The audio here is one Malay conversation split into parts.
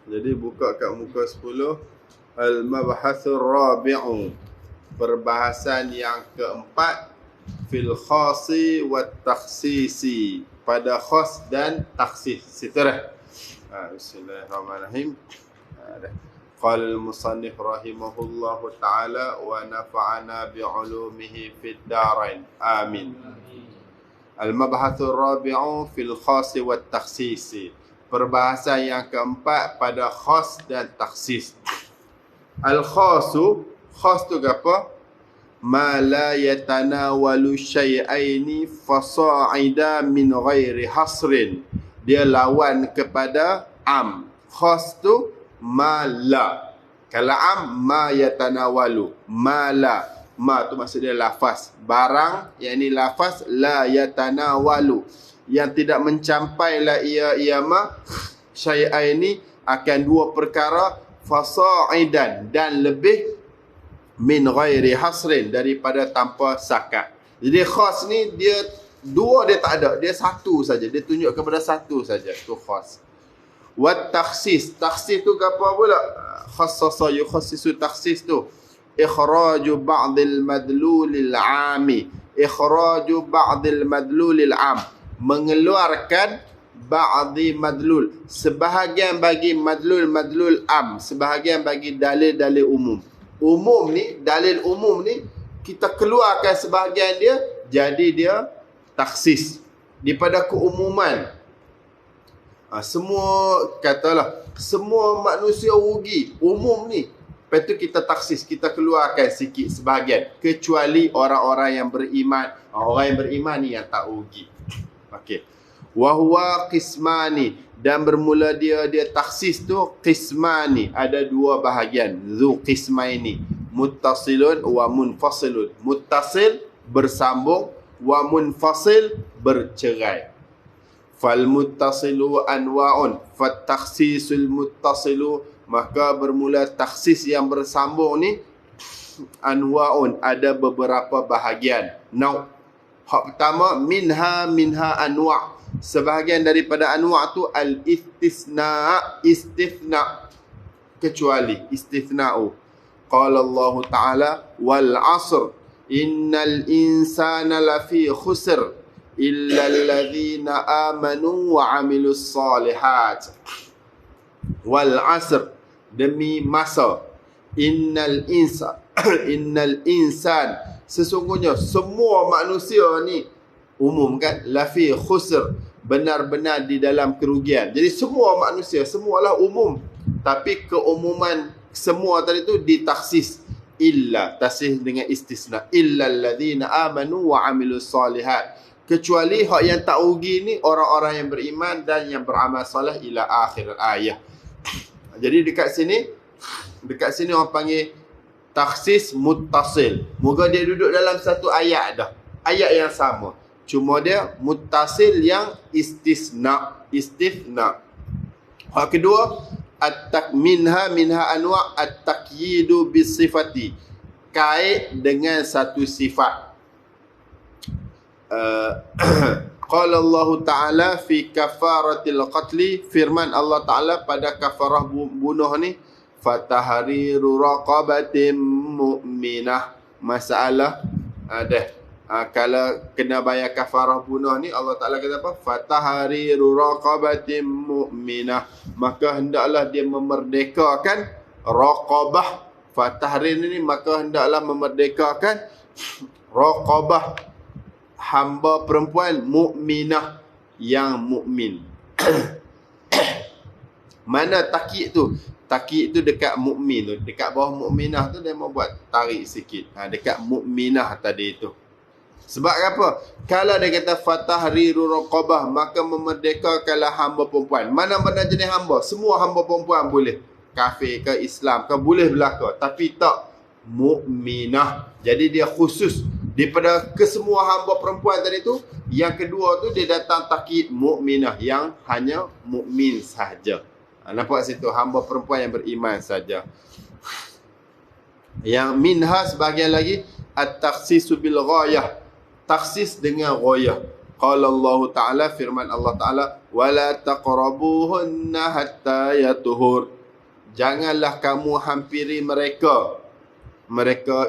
Jadi buka kat muka 10. Al-mabhathur rabi'u. Perbahasan yang keempat. Fil khasi wat takhsisi. Pada khas dan takhsis. Situ dah. Bismillahirrahmanirrahim. قال المصنف رحمه الله تعالى ونفعنا بعلومه في الدارين آمين. المبحث الرابع في الخاص والتخصيص. Perbahasan yang keempat pada khas dan takhsis. Al-khasu, khas tu apa? Ma la yatanawalu syai'aini fasa'ida min ghairi hasrin. Dia lawan kepada am. Khas tu ma la. Kalau am, ma yatanawalu. Ma la. Ma tu maksudnya lafaz. Barang, yang ini lafaz, la yatanawalu. Yang tidak mencampailah ia ma. Syai'ah ini akan dua perkara. Fasa'idan. Dan lebih min ghairi hasrin. Daripada tanpa sakat. Jadi khas ni, dia dua dia tak ada. Dia satu saja. Dia tunjuk kepada satu saja. Tu khas. Wat takhsis. Takhsis tu apa pula? Khassasa yukhassisu takhsis tu. Ikhraju ba'dil madlulil 'ami. Ikhraju ba'dil madlulil 'am. Mengeluarkan ba'di madlul. Sebahagian bagi madlul am. Sebahagian bagi dalil-dalil umum. Umum ni, dalil umum ni, kita keluarkan sebahagian dia, jadi dia takhsis. Daripada keumuman. Semua, katalah, semua manusia rugi. Umum ni. Lepas tu kita taksis, kita keluarkan sikit sebahagian. Kecuali orang-orang yang beriman. Orang yang beriman ni yang tak rugi. Okey. Wahuwa qismani. Dan bermula dia taksis tu qismani. Ada dua bahagian. Zu qismaini. Muttasilun wa munfasilun. Muttasil, bersambung. Wa munfasil, bercerai. Fal muttasilu anwa'un. Fat takhsisul muttasilu. Maka bermula takhsis yang bersambung ni. Anwa'un. Ada beberapa bahagian. Now, hak pertama. Minha anwa'. Sebahagian daripada anwa' tu al-istisna'. Istithna'. Kecuali. Istithna'u. Qala Allah Ta'ala. Wal asr. Innal insana lafi khusr. Illa alladhina amanu wa amilus salihat. Wal asr. Demi masa. Innal insan. Sesungguhnya semua manusia ni. Umum kan? Lafi khusr. Benar-benar di dalam kerugian. Jadi semua manusia. Semualah umum. Tapi keumuman semua tadi tu ditaksis. Illa. Taksih dengan istisna. Illa alladhina amanu wa amilus salihat. Kecuali hak yang tak rugi ni orang-orang yang beriman dan yang beramal soleh ila akhir ayat. Jadi dekat sini orang panggil takhsis muttasil. Moga dia duduk dalam satu ayat dah. Ayat yang sama. Cuma dia muttasil yang istisna. Hak kedua, minha anwa' at-taqyidu bisifati. Kait dengan satu sifat. Qala Allah Ta'ala fi kafaratil qatli. Firman Allah Ta'ala pada kafarah bunuh ni. Fatahriru raqabatim mu'minah. Masalah ada. Kalau kena bayar kafarah bunuh ni, Allah Ta'ala kata apa? Fatahriru raqabatim mu'minah. Maka hendaklah dia memerdekakan raqabah. Fatahrir ni maka hendaklah memerdekakan raqabah, hamba perempuan mukminah yang mukmin. Mana takyid tu? Takyid tu dekat mukmin tu. Dekat bawah mukminah tu dia mau buat tarik sikit. Dekat mukminah tadi tu. Sebab apa? Kalau dia kata fatahriru raqabah, maka memerdekakanlah hamba perempuan. Mana-mana jenis hamba, semua hamba perempuan boleh. Kafir ke Islam ke boleh belaka, tapi tak mukminah. Jadi dia khusus daripada kesemua hamba perempuan tadi tu. Yang kedua tu dia datang takyid mukminah, yang hanya mukmin sahaja. Nampak situ, hamba perempuan yang beriman saja. Yang minha sebahagian lagi at-takhsisu bil ghayah. Takhsis dengan ghayah. Qala Allah Ta'ala, firman Allah Ta'ala, wala taqrabuhunna hatta yatuhur. janganlah kamu hampiri mereka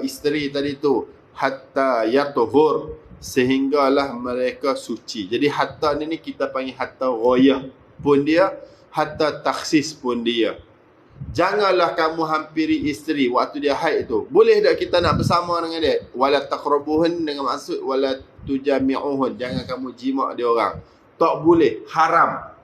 isteri tadi tu, hatta yatuhur, sehinggalah mereka suci. Jadi hatta ni kita panggil hatta ghayah pun dia, hatta takhsis pun dia. Janganlah kamu hampiri isteri waktu dia haid tu. Boleh tak kita nak bersama dengan dia? Wala taqrabuhun, dengan maksud wala tujami'uhun, jangan kamu jima' dia orang. Tak boleh, haram.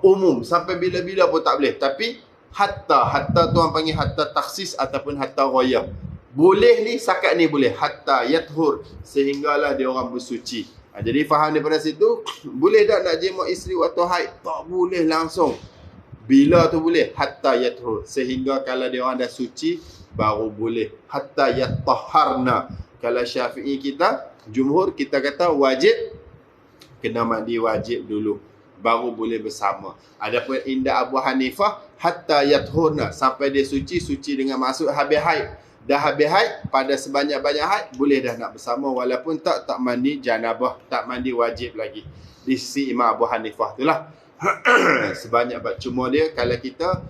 Umum, sampai bila-bila pun tak boleh. Tapi hatta tu orang panggil hatta takhsis ataupun hatta ghayah. Boleh ni, sakat ni boleh. Hatta yathur, sehinggalah dia orang bersuci. Jadi faham daripada situ, boleh tak nak jima' isteri waktu haid? Tak boleh langsung. Bila tu boleh? Hatta yathur, sehingga kalau dia orang dah suci, baru boleh. Hatta yatahharna. Kalau Syafi'i kita, jumhur kita kata wajib, kena mandi wajib dulu, baru boleh bersama. Adapun inda Abu Hanifah, hatta yathurna, sampai dia suci dengan maksud habis haid. Dah habis haid, pada sebanyak-banyak haid, boleh dah nak bersama, walaupun tak mandi janabah, tak mandi wajib lagi. Di sisi Imam Abu Hanifah itulah. Sebanyak, cuma dia kalau kita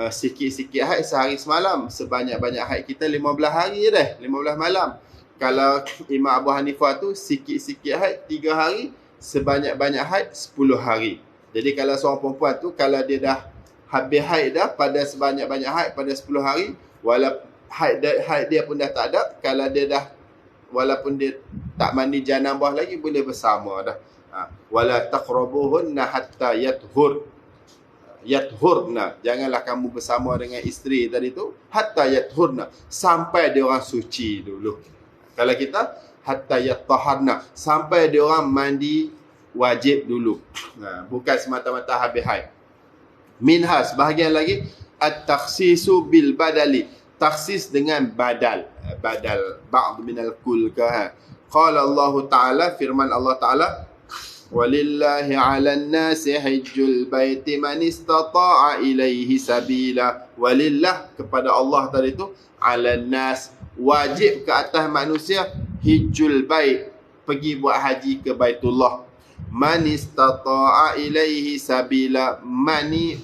sikit-sikit haid sehari semalam, sebanyak-banyak haid kita 15 hari je dah, 15 malam. Kalau Imam Abu Hanifah tu sikit-sikit haid 3 hari, sebanyak-banyak haid 10 hari. Jadi kalau seorang perempuan tu, kalau dia dah habis haid dah pada sebanyak-banyak haid pada 10 hari, walaupun haid dia pun dah tak ada, kalau dia dah, walaupun dia tak mandi janabah lagi, boleh bersama dah. Wala taqrabuhunna hatta yathurna, janganlah kamu bersama dengan isteri tadi tu hatta yathurna, sampai dia orang suci dulu. Kalau kita hatta yatahharna, sampai dia orang mandi wajib dulu. Bukan semata-mata habis haid. Minha, sebahagian lagi, at-takhsisu bil badali, takhsis dengan badal ba'd minal kull ka. Qala Allah Ta'ala, firman Allah Ta'ala, walillahi 'alan nasi hajjul baiti man istata'a ilaihi sabila. Walillah, kepada Allah tadi tu, 'alan nas, wajib ke atas manusia, hijjul bait, pergi buat haji ke Baitullah. Man istata'a ilaihi sabila, mani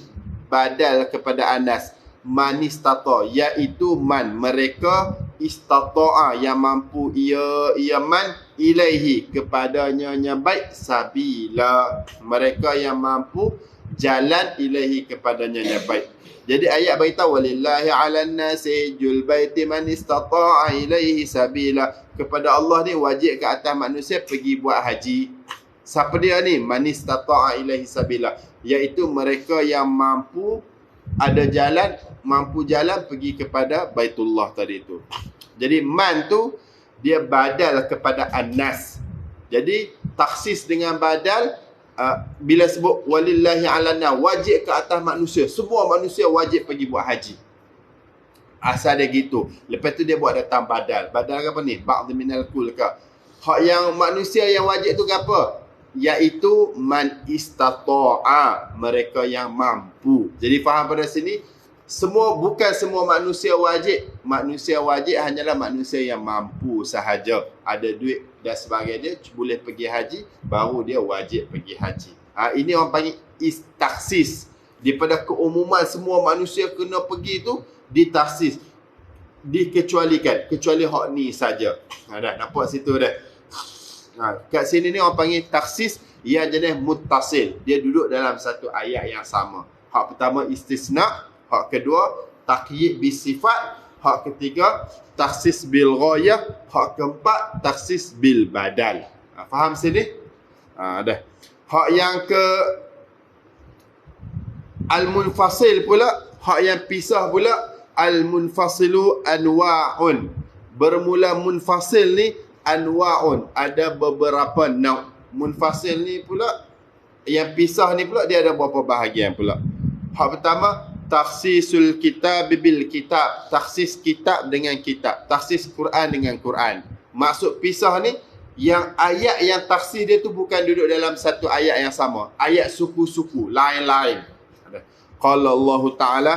badal kepada anas, man istata', iaitu man, mereka, istata'a, yang mampu, ia man, ilaihi, kepadanya baik, sabila, mereka yang mampu jalan, ilaihi, kepadanya baik. Jadi ayat beritahu walillahi 'alan nasi hajjul baiti man istata'a ilaihi sabila, kepada Allah ni wajib ke atas manusia pergi buat haji. Siapa dia ni? Man istata'a ilaihi sabila, iaitu mereka yang mampu ada jalan, mampu jalan pergi kepada Baitullah tadi tu. Jadi man tu dia badal kepada annas. Jadi takhsis dengan badal, bila sebut walillahi 'alana, wajib ke atas manusia, semua manusia wajib pergi buat haji. Asal dia gitu. Lepas tu dia buat datang badal. Badal apa ni? Ba'd minal kull ka. Hak yang manusia yang wajib tu ke apa? Iaitu man istata'a, mereka yang mampu. Jadi faham pada sini, bukan semua manusia wajib. Manusia wajib hanyalah manusia yang mampu sahaja. Ada duit dan sebagainya, boleh pergi haji, baru dia wajib pergi haji. Ini orang panggil istaksis. Daripada keumuman semua manusia kena pergi tu, ditaksis, dikecualikan, kecuali hak ni saja. Dah nampak situ dah. Kat sini ni orang panggil taksis, ia jenis muttasil, dia duduk dalam satu ayat yang sama. Hak pertama istisna, hak kedua taqyid bisifat, hak ketiga taksis bil ghayah, hak keempat taksis bil badal. Faham sini? Dah. Hak yang ke al-munfasil pula, hak yang pisah pula, al-munfasilu anwa'un. Bermula munfasil ni anwa'un, ada beberapa nau'. Munfasil ni pula, yang pisah ni pula, dia ada beberapa bahagian pula. Hak pertama, takhsisul kitab bil kitab, takhsis kitab dengan kitab, takhsis Quran dengan Quran. Maksud pisah ni, yang ayat yang takhsis dia tu bukan duduk dalam satu ayat yang sama, ayat suku-suku lain-lain. Qala Allah Ta'ala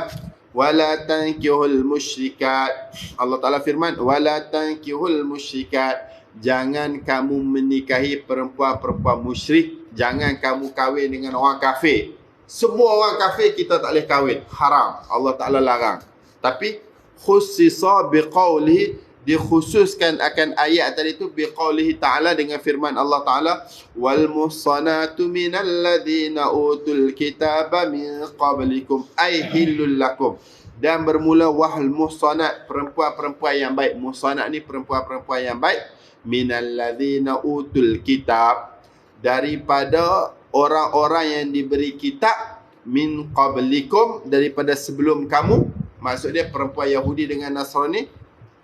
wala tankihul musyrikat. Allah Ta'ala firman wala tankihul musyrikat, jangan kamu menikahi perempuan-perempuan musyrik, jangan kamu kahwin dengan orang kafir. Semua orang kafir kita tak boleh kahwin. Haram. Allah Ta'ala larang. Tapi khussisa biqaulihi, dikhususkan akan ayat tadi tu biqaulihi ta'ala, dengan firman Allah Ta'ala, wal muhsanatu minal ladzina utul kitaba min qablikum ay hillul lakum. Dan bermula wahal muhsanat, perempuan-perempuan yang baik. Muhsanat ni perempuan-perempuan yang baik. Minal ladzina utul kitab, daripada orang-orang yang diberi kitab, min qablikum, daripada sebelum kamu. Maksud dia perempuan Yahudi dengan Nasrani,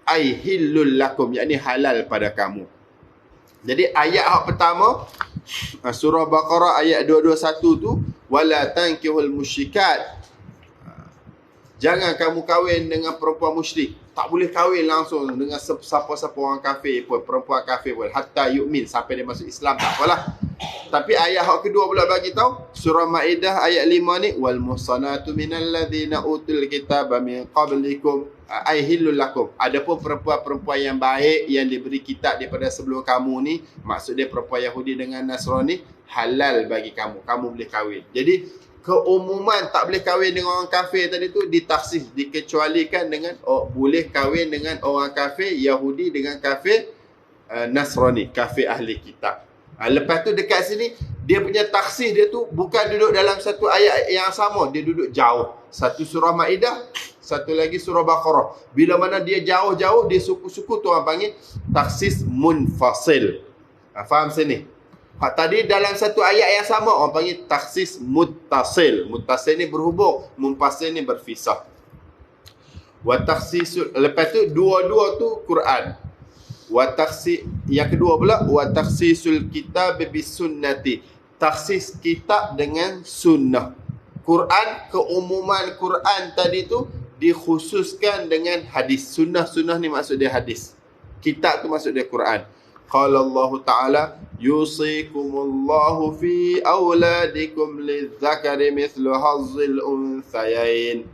ai hillul lakum, yakni halal pada kamu. Jadi ayat hak pertama surah Baqarah ayat 221 tu, wala tankihul musyrikat, jangan kamu kahwin dengan perempuan musyrik. Tak boleh kahwin langsung dengan siapa-siapa orang kafir pun, perempuan kafir pun, hatta yu'min, sampai dia masuk Islam, tak apalah. Tapi ayat hak kedua pula bagi tahu, surah Maidah ayat 5 ni, wal muhsanatu minal ladzina utul kitaba min qablikum ay hillul lakum. Adapun perempuan-perempuan yang baik yang diberi kitab daripada sebelum kamu ni, maksud dia perempuan Yahudi dengan Nasrani, halal bagi kamu, kamu boleh kahwin. Jadi keumuman tak boleh kahwin dengan orang kafir tadi tu ditafsir, dikecualikan dengan boleh kahwin dengan orang kafir Yahudi dengan kafir Nasrani, kafir ahli kitab. Lepas tu dekat sini dia punya taksir dia tu bukan duduk dalam satu ayat yang sama, dia duduk jauh. Satu surah Maidah, satu lagi surah Baqarah. Bila mana dia jauh-jauh, dia suku-suku tu orang panggil taksis munfasil. Faham sini? Tadi dalam satu ayat yang sama orang panggil taksis muttasil. Muttasil ni berhubung, munfasil ni berpisah. Wa taksisul, lepas tu dua-dua tu Quran. Yang kedua pula, wa taksisul kitab bis sunnati, taksis kitab dengan sunnah. Quran, keumuman Quran tadi tu dikhususkan dengan hadis. Sunnah ni maksud dia hadis. Kitab tu maksud dia Quran. Qala Allah Ta'ala, yusikumullahu fi awladikum lizzakari mithlu hazzil unthayain.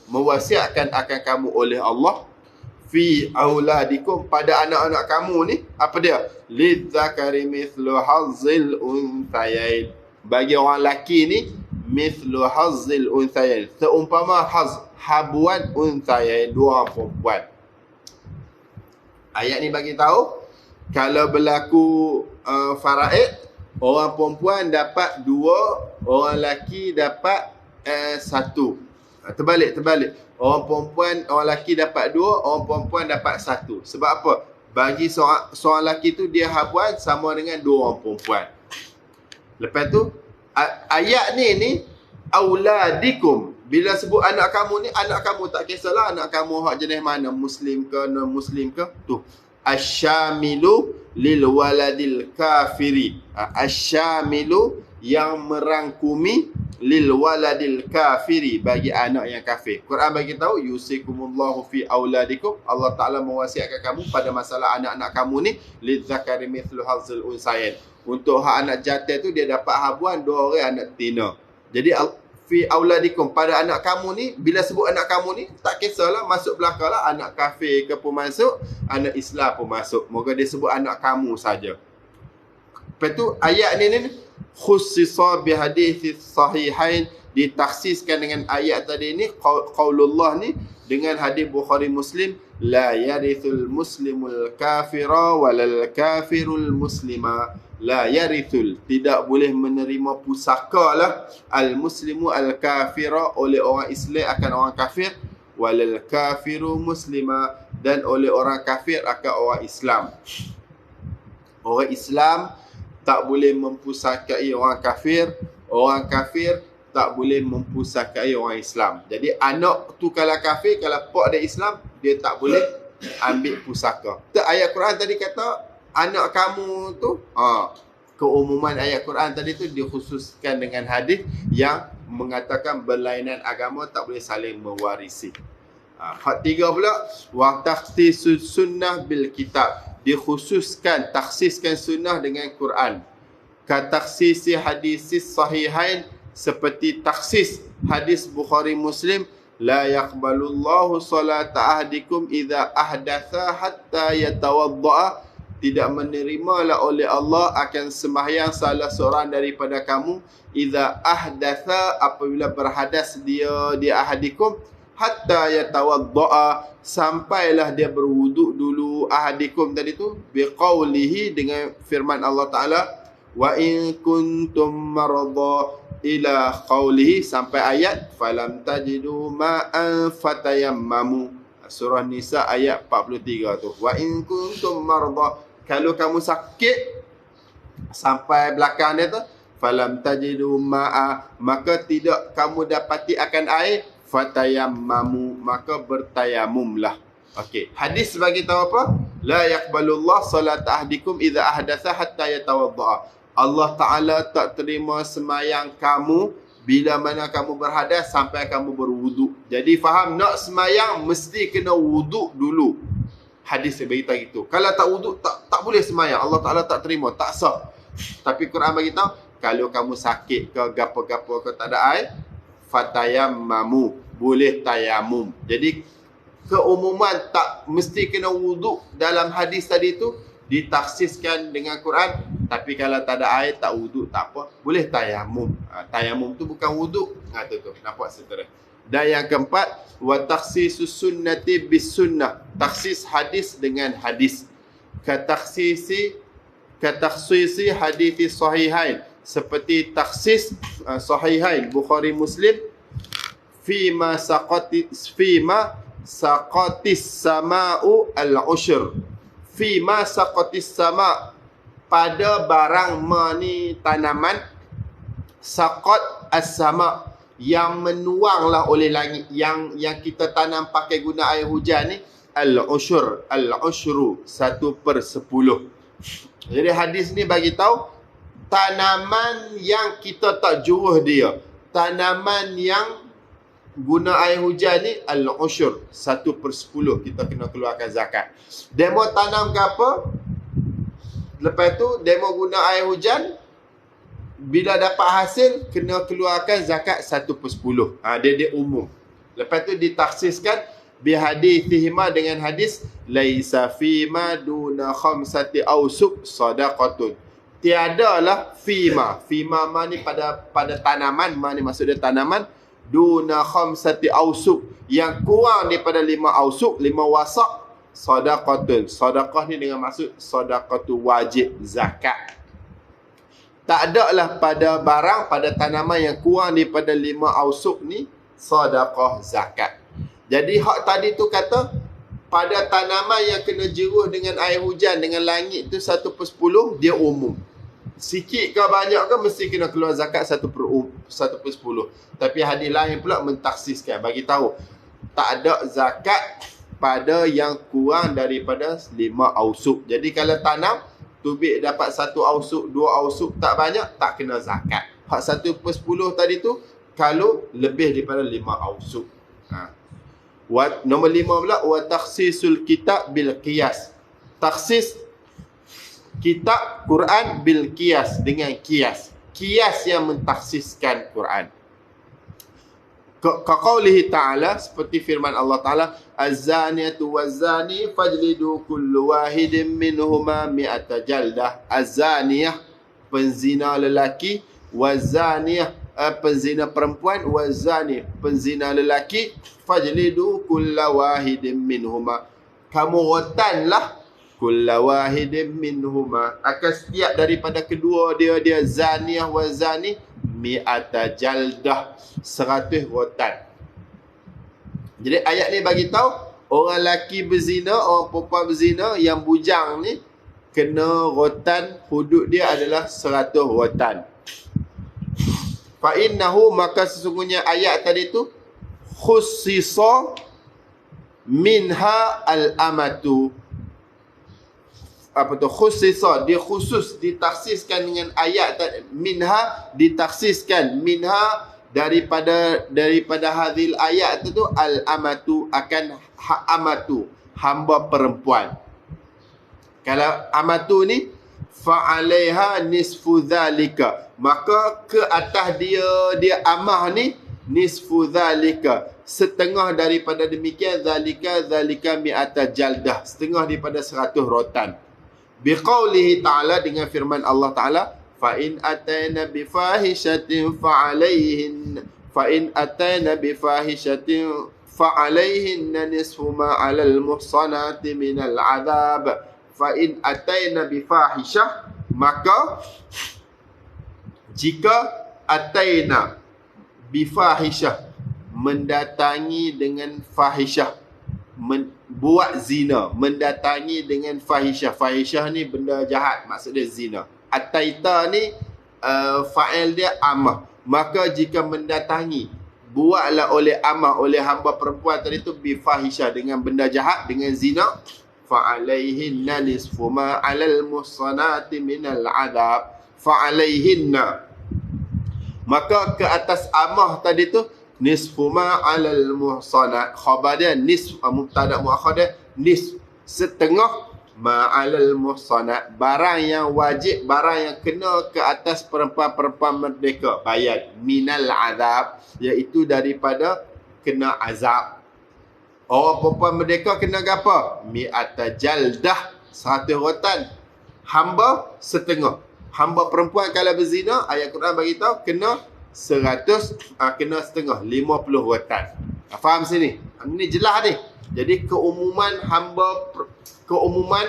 Mewasiatkan akan kamu oleh Allah fi auladikum, pada anak-anak kamu ni, apa dia? Lidzakari mithlu hazzil unthayain. Bagi orang lelaki ni, mithlu hazzil unthayain, seumpama habuan unthayain, dua orang perempuan. Ayat ni bagi tahu kalau berlaku faraid, orang perempuan dapat dua, orang lelaki dapat satu. Terbalik. Orang perempuan, orang lelaki dapat dua, orang perempuan dapat satu. Sebab apa? Bagi seorang lelaki tu dia habuan sama dengan dua orang perempuan. Lepas tu ayat ni auladikum. Bila sebut anak kamu ni, anak kamu tak kisahlah anak kamu hak jenis mana, muslim ke non muslim ke, tu asyamilu lil waladil kafiri. Asyamilu yang merangkumi lil waladil kafiri, bagi anak yang kafir. Quran bagi tahu yusikumullahu fi auladikum, Allah Taala mewasiatkan kamu pada masalah anak-anak kamu ni, lidzakari mithlu hazzil unsayain. Untuk hak anak jantan tu dia dapat habuan dua orang anak tina. Jadi fi auladikum, pada anak kamu ni, bila sebut anak kamu ni tak kisahlah masuk belakanglah anak kafir ke pun masuk, anak Islam pun masuk. Moga dia sebut anak kamu saja. Lepas tu ayat ni khussisa bihadithis sahihain, ditaksiskan dengan ayat tadi ni, qaulullah ni, dengan hadis Bukhari Muslim, la yarithul muslimul kafira walal kafirul muslima. La yarithul, tidak boleh menerima pusaka lah, al muslimu al kafira, oleh orang Islam akan orang kafir, walal kafiru muslima, dan oleh orang kafir akan orang Islam. Orang Islam tak boleh mempusakai orang kafir, orang kafir tak boleh mempusakai orang Islam. Jadi anak tu kalau kafir, kalau pak dia Islam, dia tak boleh ambil pusaka. Tu ayat Quran tadi kata anak kamu tu, keumuman ayat Quran tadi tu dikhususkan dengan hadis yang mengatakan berlainan agama tak boleh saling mewarisi. Hak tiga pula, wa takhsisus sunnah bil kitab, dikhususkan, taksiskan sunnah dengan Quran. Ka taksisi hadisis sahihain, seperti taksis hadis Bukhari Muslim, la yaqbalullahu salata ahdikum idza ahdatha hatta yatawaddaa, tidak menerimalah oleh Allah akan sembahyang salah seorang daripada kamu idza ahdatha, apabila berhadas dia di ahadikum, hatta yatawaddaa, sampailah dia berwuduk dulu ahadikum tadi tu, biqaulihi, dengan firman Allah Taala, wa in kuntum maradha, ila qaulihi, sampai ayat falam tajidu ma'an fatayammamu. Surah Nisa ayat 43 tu. Wa in kuntum maradha, kalau kamu sakit, sampai belakang dia tu, falam tajidu ma'a, maka tidak kamu dapati akan air, fatayammamu, maka bertayamumlah. Okey, hadis bagi tahu apa? La yaqbalullah salat ahdikum idza ahdatha hatta yatawaddaa. Allah Taala tak terima semayang kamu bila mana kamu berhadas sampai kamu berwuduk. Jadi faham, nak semayang mesti kena wuduk dulu. Hadis beritahu gitu. Kalau tak wuduk tak boleh semayang. Allah Taala tak terima, tak sah. Tapi Quran bagi tahu, kalau kamu sakit ke gapo-gapo ke tak ada air, fatayammamu, boleh tayamum. Jadi keumuman tak mesti kena wuduk dalam hadis tadi tu ditaksiskan dengan Quran. Tapi kalau tak ada air, tak wuduk, tak apa, boleh tayamum. Tayamum tu bukan wuduk. Tu nampak saudara. Dan yang keempat, wa takhsisus sunnati bis sunnah, taksis hadis dengan hadis. Katakhsisi hadithi sahihain, seperti taksis sahihain Bukhari Muslim, fima saqatis sama'u al-ushr, fima saqatis sama', pada barang ni tanaman, saqat as-sama', yang menuanglah oleh langit, yang kita tanam pakai guna air hujan ni, al-ushru 1/10. Jadi hadis ni bagi tahu tanaman yang kita tak juruh dia, tanaman yang guna air hujan ni, al-ushr 1/10 kita kena keluarkan zakat. Demo tanam ke apa? Lepas tu demo guna air hujan, bila dapat hasil kena keluarkan zakat 1/10. Dia umum. Lepas tu ditaksiskan bihadithihima, dengan hadis laisa fima duna khamsati awsuq sadaqatun. Tiadalah fima ma ni pada tanaman, ma ni maksud dia tanaman, duna khamsati awsuq, yang kurang daripada 5 awsuq, 5 wasak, sadaqatun. Sadaqah ni dengan maksud sadaqatu wajib, zakat. Tak ada lah pada barang, pada tanaman yang kurang daripada 5 awsuq ni sadaqah, zakat. Jadi hak tadi tu kata pada tanaman yang kena jeruh dengan air hujan, dengan langit tu 1/10, dia umum. Sikit ke banyak ke mesti kena keluar zakat 1/10. Tapi hadis lain pula mentaksiskan, bagi tahu tak ada zakat pada yang kurang daripada 5 awsuq. Jadi kalau tanam tubik dapat 1 awsuq, 2 awsuq, tak banyak, tak kena zakat. Hak 1/10 tadi tu kalau lebih daripada 5 awsuq. Nombor 5 pula, wa takhsisul kitab bil qiyas. Takhsis kitab Quran bil qiyas, dengan qiyas. Qiyas yang mentakhsiskan Quran. Kaqaulihi ta'ala, seperti firman Allah Ta'ala, az-zaniyatu waz-zani fajlidu kullu wahidin minhuma mi'ata jaldah. Az-zaniyah, penzina lelaki, waz-zaniyah, penzina perempuan, waz-zani, penzina lelaki, fajlidu kulla wahidin minhuma, kamu rotanlah kulla wahidin minhuma, akan setiap daripada kedua dia zaniyah wa zani, mi'ata jaldah, 100 rotan. Jadi ayat ni bagi tahu orang lelaki berzina, orang perempuan berzina, yang bujang ni kena rotan, hudud dia adalah 100 rotan. Fa innahu, maka sesungguhnya ayat tadi tu khussisa minha al-amatu. Apa tu? Khussisa, dia khusus ditaksiskan dengan ayat minha, ditaksiskan minha daripada hadil ayat tu al-amatu, akan amatu, hamba perempuan. Kalau amatu ni fa'alaiha nisfu dhalika, maka ke atas dia amah ni nisfu dhalika, setengah daripada demikian, zalika mi'ata jaldah, setengah daripada 100 rotan. Biqaulihi ta'ala, dengan firman Allah Ta'ala, fa in atayna bifahishatin fa'alayhinna nisfu ma 'alal muhsanati minal 'adzab. Fa in atayna bifahishah, maka jika atayna bifahishah, mendatangi dengan fahishah, buat zina, mendatangi dengan fahishah. Fahishah ni benda jahat, maksudnya zina. Ataita ni fa'il dia amah. Maka jika mendatangi, buatlah oleh amah, oleh hamba perempuan tadi tu bifahishah, dengan benda jahat, dengan zina, fa'alaihinna nisfu ma 'alal muhsanati minal 'adzab. Fa'alaihinna, maka ke atas amah tadi tu, nisfu ma 'alal muhsanat, khabar dia nisf, mubtada muakhar dia nisf, setengah, ma 'alal muhsanat, barang yang wajib, barang yang kena ke atas perempuan-perempuan merdeka, bayar, minal 'adzab, iaitu daripada kena azab. Orang perempuan merdeka kena apa? Mi'ata jaldah, 100 rotan. Hamba setengah. Hamba perempuan kalau berzina, ayat Quran bagi tahu kena 100, kena setengah, 50 rotan. Faham sini? Ini jelas ni. Jadi keumuman keumuman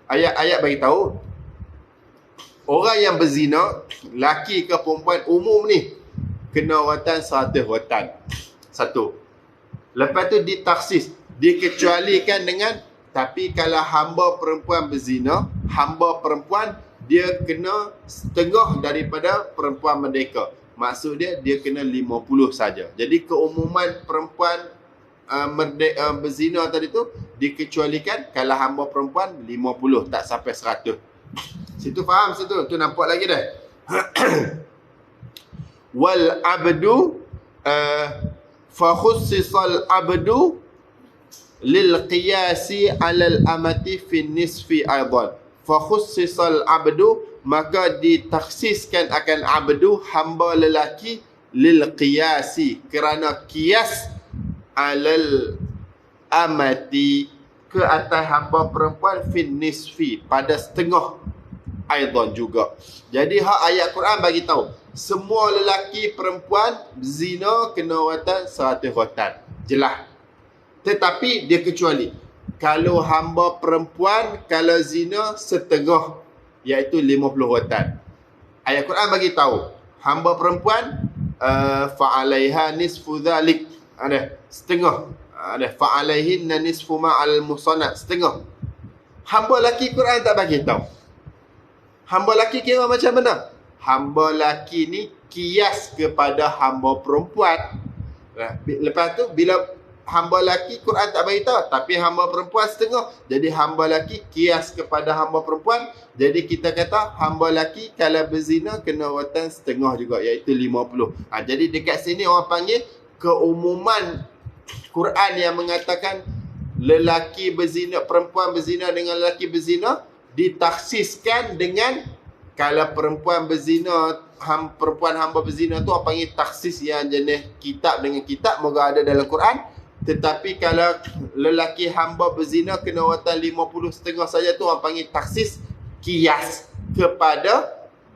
ayat-ayat bagi tahu orang yang berzina, laki ke perempuan, umum ni kena rotan 100 rotan. Satu. Lepas tu ditaksis, dikecualikan dengan, tapi kalau hamba perempuan berzina, hamba perempuan dia kena setengah daripada perempuan merdeka. Maksud dia kena 50 saja. Jadi keumuman perempuan berzina tadi tu dikecualikan kalau hamba perempuan 50, tak sampai 100. Situ faham situ? Tu nampak lagi dah. Wal abdu fa khussisal abdu lil qiyasi alal amati fi nisfi aidan. Fa khussisal abdu, maka ditaksiskan akan abdu, hamba lelaki, lil qiyasi, kerana kias, alal amati, ke atas hamba perempuan, fin nisfi, pada setengah aidan juga. Jadi hak ayat Quran bagi tahu semua lelaki perempuan zina kena rotan 100 rotan. Jelas. Tetapi dia kecuali kalau hamba perempuan, kalau zina setengah, iaitu 50 rotan. Ayat Quran bagi tahu hamba perempuan fa'alaiha nisfu dhalik, ada setengah, ada fa'alaihinna nisfu ma 'alal muhsanat, setengah. Hamba laki Quran tak bagi tahu. Hamba laki kira macam mana? Hamba laki ni kias kepada hamba perempuan. Lepas tu bila hamba laki Quran tak bagi tahu, tapi hamba perempuan setengah. Jadi hamba laki kias kepada hamba perempuan. Jadi kita kata hamba laki kalau berzina kena rotan setengah juga, iaitu 50. Jadi dekat sini orang panggil keumuman Quran yang mengatakan lelaki berzina, perempuan berzina dengan lelaki berzina, ditaksiskan dengan kalau perempuan berzina, perempuan hamba berzina tu orang panggil taksis yang jenis kitab dengan kitab, moga ada dalam Quran. Tetapi kalau lelaki hamba berzina kena rotan 50 setengah saja, tu orang panggil taksis kias kepada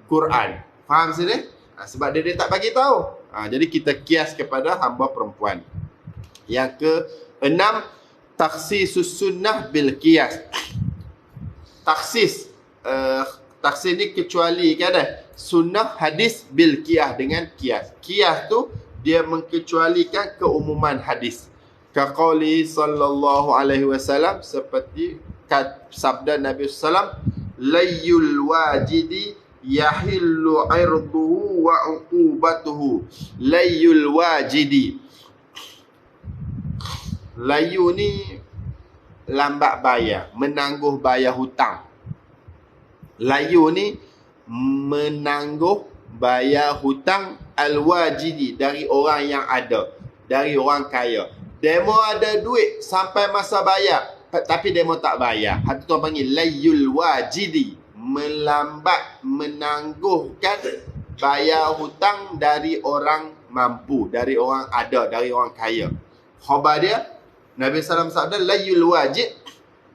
Quran. Faham sini? Sebab dia tak bagi tahu. Jadi kita kias kepada hamba perempuan. Yang ke-6, taksisus sunnah bil kias. Taksis ni kecuali kan sunnah hadis bil kias, dengan kias. Kias tu dia mengkecualikan keumuman hadis. Kaqauli sallallahu alaihi wasallam, seperti sabda Nabi sallam, layyul wajidi yahillu irduhu wa uqubatuhu. Layyul wajidi, layu ni lambat bayar, menangguh bayar hutang. Layu ni menangguh bayar hutang al-wajidi, dari orang yang ada, dari orang kaya. Demo ada duit sampai masa bayar, tapi demo tak bayar. Hatu tu panggil layul wajidi, melambat menangguhkan bayar hutang dari orang mampu, dari orang ada, dari orang kaya. Khabar dia Nabi SAW sabda layul wajid,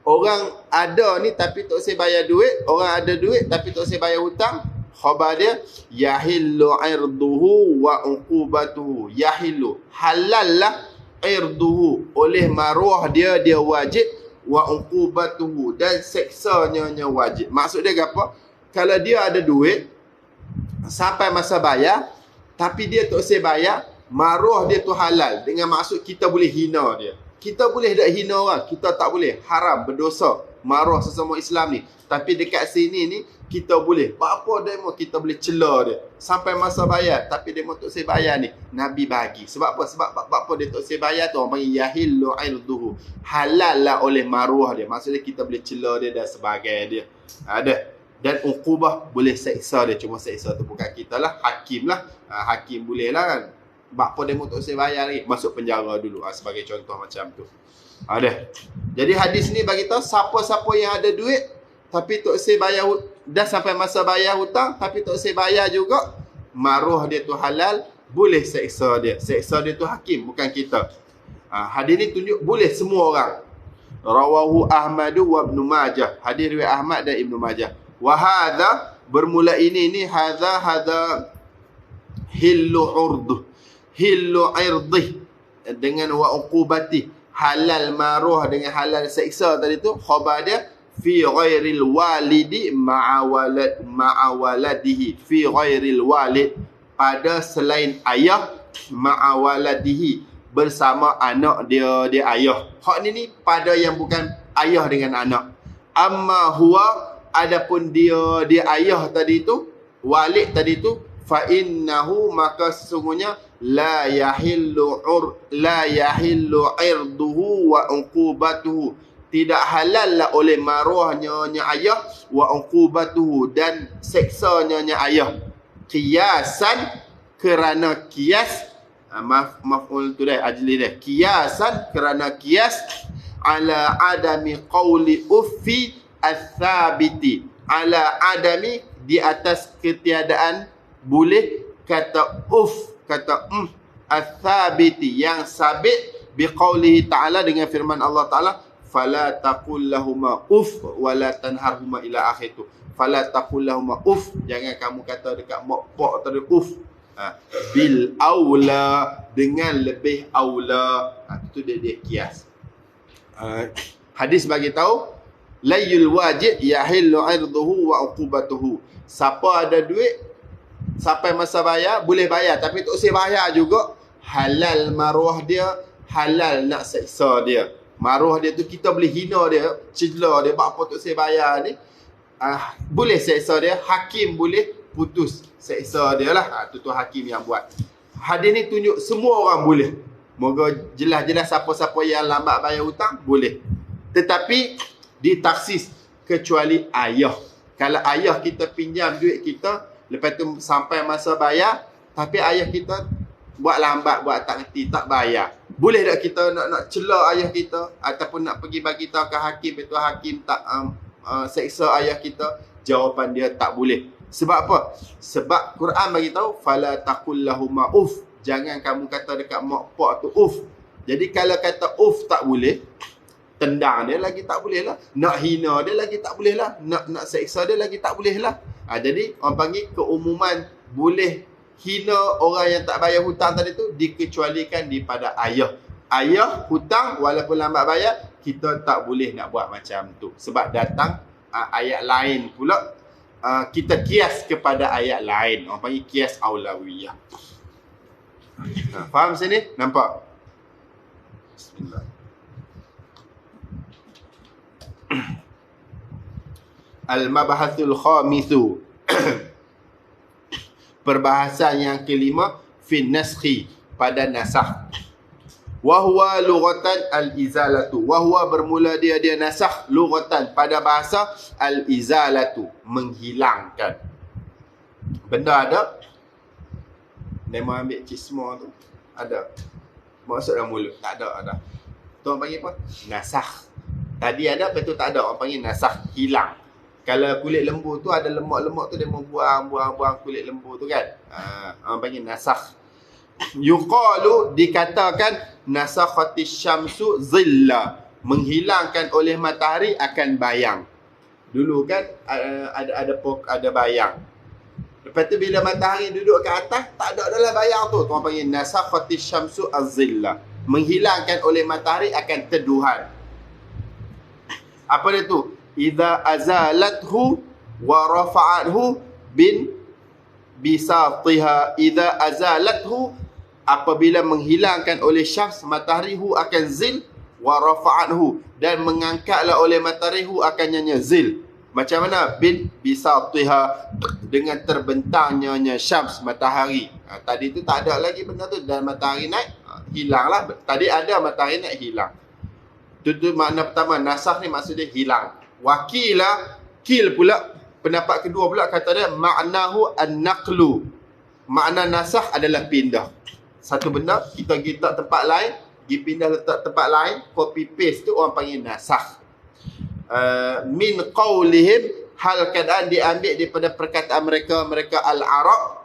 Orang ada ni tapi tak usah bayar duit, orang ada duit tapi tak usah bayar hutang. Khabar dia yahillu irduhu wa uqubatuhu. Yahillu, halal lah irduhu, oleh maruah dia wajib, wa uqubatuhu, dan seksanya wajib. Maksud dia apa? Kalau dia ada duit sampai masa bayar tapi dia tak usah bayar, maruah dia tu halal, dengan maksud kita boleh hina dia. Kita boleh tak hina orang, kita tak boleh, haram, berdosa maruah sesama Islam ni. Tapi dekat sini ni kita boleh, apa demo kita boleh cela dia sampai masa bayar, tapi demo tak usah bayar ni Nabi bagi. Sebab apa? Sebab apa dia tak usah bayar tu, orang panggil yahillu irduhu, halal lah oleh maruah dia. Maksudnya kita boleh cela dia dan sebagainya dia. Ada. Dan uqubah, boleh seksa dia. Cuma seksa tu bukan kita lah, hakim lah. Hakim boleh lah kan. Bapa demo tak usah bayar lagi, masuk penjara dulu. Sebagai contoh macam tu. Ada. Jadi hadis ni bagi tahu siapa-siapa yang ada duit tapi tak usah bayar, dah sampai masa bayar hutang tapi tak usah bayar juga, maruah dia tu halal, boleh seksa dia. Seksa dia tu hakim, bukan kita. Hadis ni tunjuk boleh semua orang. Rawahu Ahmad wa Ibnu Majah. Hadis riwayat Ahmad dan Ibnu Majah. Wa hadza, bermula ini hadza hillu urduh, hillu irdih, dengan wa uqubati, halal maruah dengan halal seksa tadi tu. Khabar dia fi ghairil walidi ma'awaladihi, fi ghairil walid, pada selain ayah, ma'awaladihi, bersama anak dia ayah. Hak ni pada yang bukan ayah dengan anak. Amma huwa, adapun dia ayah tadi tu, walid tadi tu, fa innahu, maka sesungguhnya la yahillu irduhu wa uqubatuhu, tidak halal lah oleh maruahnya ayah, wa uqubatuhu, dan seksanya ayah. Qiyasan, kerana qiyas, maf'ul tu dah, ajli dah, qiyasan, kerana qiyas, ala adami qawli uffi al-thabiti, ala adami, di atas ketiadaan boleh kata kata al-thabiti, yang sabit, biqaulihi ta'ala, dengan firman Allah Ta'ala, fala taqul lahuma wala tanharhuma, ila akhir tu. Fala taqul lahuma jangan kamu kata dekat mak pak tadi bil aula, dengan lebih aula. Itu dia kias. Hadis bagi tahu layul wajib yahillu irduhu wa uqubatuhu. Siapa ada duit sampai masa bayar boleh bayar, tapi tak usah bayar juga, halal maruah dia, halal nak seksa dia. Maruah dia tu kita boleh hina dia, cela dia, apa tak usah bayar ni, boleh seksa dia, hakim boleh putus seksa dia lah. Itu hakim yang buat. Hadis ni tunjuk semua orang boleh. Moga jelas-jelas siapa-siapa yang lambat bayar hutang boleh. Tetapi ditaksis kecuali ayah. Kalau ayah kita pinjam duit kita, lepas tu sampai masa bayar, tapi ayah kita buat lambat, buat tak ngerti, tak bayar, boleh tak kita nak cela ayah kita, ataupun nak pergi bagi tahu ke hakim, betul hakim tak seksa ayah kita? Jawapan dia tak boleh. Sebab apa? Sebab Quran bagi tahu fala taqul lahuma jangan kamu kata dekat mak pak tu Jadi kalau kata tak boleh, tendang dia lagi tak boleh lah, nak hina dia lagi tak boleh lah, nak seksa dia lagi tak boleh lah. Jadi orang panggil keumuman boleh hina orang yang tak bayar hutang tadi tu dikecualikan daripada ayah. Ayah hutang walaupun lambat bayar, kita tak boleh nak buat macam tu. Sebab datang ayat lain pula, kita kias kepada ayat lain. Orang panggil kias aulawiyah. Faham sini? Nampak? Bismillah. Al-mabahathul khamisu, perbahasan yang kelima, fi naskhi, pada nasakh. Wahwa lughatan al-izalatu, wahwa bermula dia nasakh, lughatan pada bahasa, al-izalatu, menghilangkan. Benda ada, dia mau ambil cisma tu, ada, masuk dalam mulut, tak ada. Tu orang panggil apa? Nasakh. Tadi ada, lepas tu tak ada, orang panggil nasakh, hilang. Kalau kulit lembu tu ada lemak-lemak tu, dia mau buang kulit lembu tu kan. Orang panggil nasakh. Yuqalu, dikatakan nasakhatis syamsu zilla, menghilangkan oleh matahari akan bayang. Dulu kan ada bayang. Lepas tu bila matahari duduk ke atas, tak ada adalah bayang tu. Tuan panggil nasakhatis syamsu az-zillah. Menghilangkan oleh matahari akan teduhan. Apa dia tu? Idza azalathu wa rafa'athu bisatiha. Idza azalathu, apabila menghilangkan oleh syams matahari, hu akan zil, wa rafa'athu, dan mengangkatlah oleh matahari, hu akan nyanyi zil. Macam mana? Bisatiha, dengan terbentangnya syams matahari. Tadi tu tak ada lagi benda tu, dan matahari naik, hilanglah. Tadi ada matahari naik, hilang. Itu makna pertama. Nasakh ni maksudnya hilang. Kil pula, pendapat kedua pula kata dia ma'nahu an-naqlu. Makna nasakh adalah pindah. Satu benda kita pergi letak tempat lain, pergi pindah letak tempat lain, copy paste tu orang panggil nasakh. Min qawlihim, hal keadaan diambil daripada perkataan mereka al-Arab,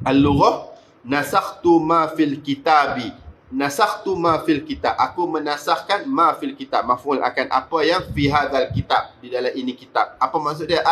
al-lughah, nasakhtu ma fil kitabi. Nasakhtu ma fil kitab, aku menasahkan ma fil kitab, maf'ul akan apa yang fi hadzal kitab, di dalam ini kitab. Apa maksud dia?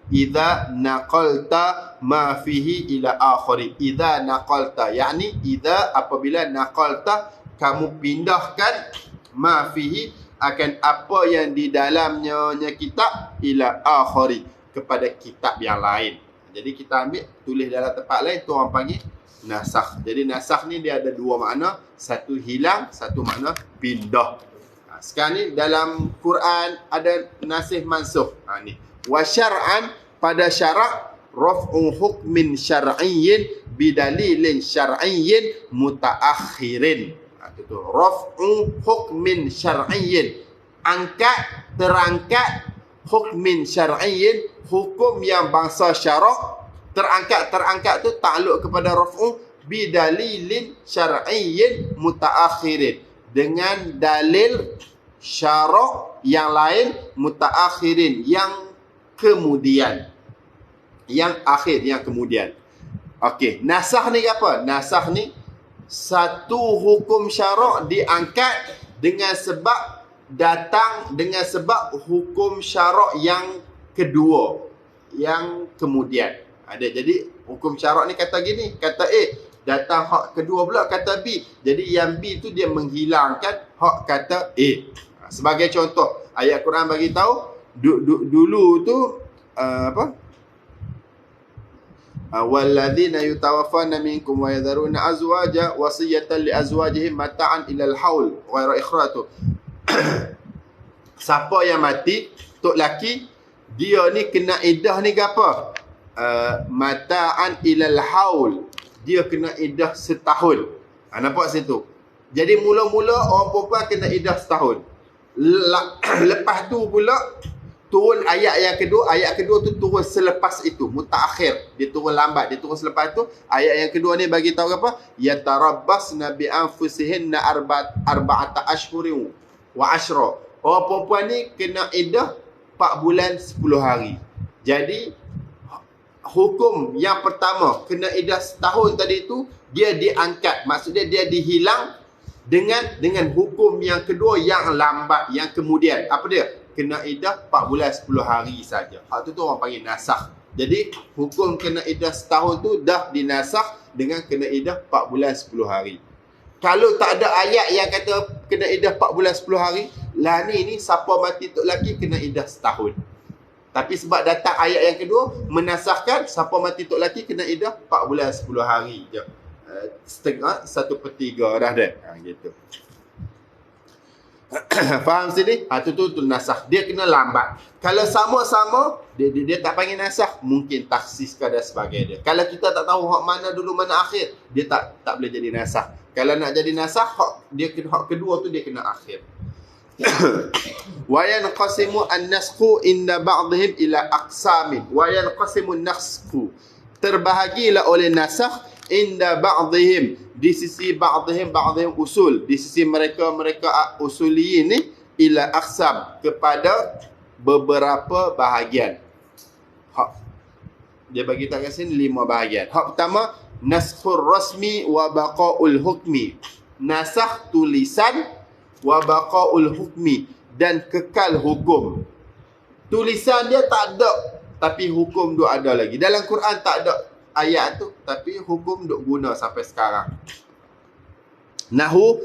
Idza naqalta ma fihi ila akhiri. Idza naqalta, yakni idza, apabila naqalta, kamu pindahkan ma fihi, akan apa yang di dalamnya kitab, ila akhiri, kepada kitab yang lain. Jadi kita ambil, tulis dalam tempat lain, tu orang panggil nasakh. Jadi nasakh ni dia ada dua makna, satu hilang, satu makna pindah. Sekarang ni dalam Quran ada nasih mansukh. Ni wa syar'an, pada syarak, raf'u hukmin syar'iyyin bidalilin syar'iyyin mutaakhirin. Itu raf'u hukmin syar'iyyin, terangkat hukmin syar'iyyin, hukum yang bangsa syarak. Terangkat tu takluk kepada raf'u bidalilin syar'iyyin mutaakhirin, dengan dalil syarak yang lain, mutaakhirin, yang kemudian, yang akhir, yang kemudian. Okey, nasakh ni apa? Nasakh ni satu hukum syarak diangkat dengan sebab datang dengan sebab hukum syarak yang kedua, yang kemudian. Ada. Jadi hukum syarak ni kata gini, kata A, datang hak kedua pula kata B. Jadi yang B tu dia menghilangkan hak kata A. Sebagai contoh, ayat Quran bagi tahu dulu tu apa? Walladzina yutawaffawna minkum wa yadharuna azwaja wasiyatan li azwajihim mata'an ilal haul ghaira ikhratu. Siapa yang mati, tok laki, dia ni kena iddah ni ke apa? Mata'an ilal haul, dia kena iddah setahun. Nampak situ? Jadi mula-mula orang perempuan kena iddah setahun. Lepas tu pula turun ayat yang kedua. Ayat kedua tu turun selepas itu, mutaakhir. Dia turun lambat, dia turun selepas tu. Ayat yang kedua ni bagi tahu apa? Yatarabbasna bi anfusihinna arba'ata ashhurin wa ashra. Orang perempuan ni kena iddah 4 bulan 10 hari. Jadi hukum yang pertama, kena iddah setahun tadi tu, dia diangkat. Maksudnya dia dihilang dengan hukum yang kedua yang lambat, yang kemudian. Apa dia? Kena iddah 4 bulan 10 hari saja. Hak tu orang panggil nasakh. Jadi hukum kena iddah setahun tu dah dinasakh dengan kena iddah 4 bulan 10 hari. Kalau tak ada ayat yang kata kena iddah 4 bulan 10 hari, lah ni siapa mati tok laki kena iddah setahun. Tapi sebab datang ayat yang kedua menasahkan siapa mati tok laki kena iddah 4 bulan 10 hari je. Setengah, 1/3 dah dah. Gitu. Faham sini? Tu nasakh. Dia kena lambat. Kalau sama-sama, dia tak panggil nasakh. Mungkin taksis dan sebagainya. Kalau kita tak tahu hak mana dulu mana akhir, dia tak boleh jadi nasakh. Kalau nak jadi nasakh, hak kedua tu dia kena akhir. Wa yanqasimu an-nasxu inda ba'dihim ila aqsamin. Wa yanqasimu an-nasxu, terbahagilah oleh nasakh inda ba'dihim, di sisi ba'dihim usul, di sisi mereka usuliyin ni, ila aqsam, kepada beberapa bahagian. Dia bagi tahu kat sini 5 bahagian. Hak pertama, naskhur rasmi wa baqaul hukmi. Nasakh tulisan wa baqaul hukmi, dan kekal hukum. Tulisan dia tak ada, tapi hukum duk ada lagi. Dalam Quran tak ada ayat tu, tapi hukum duk guna sampai sekarang. Nahu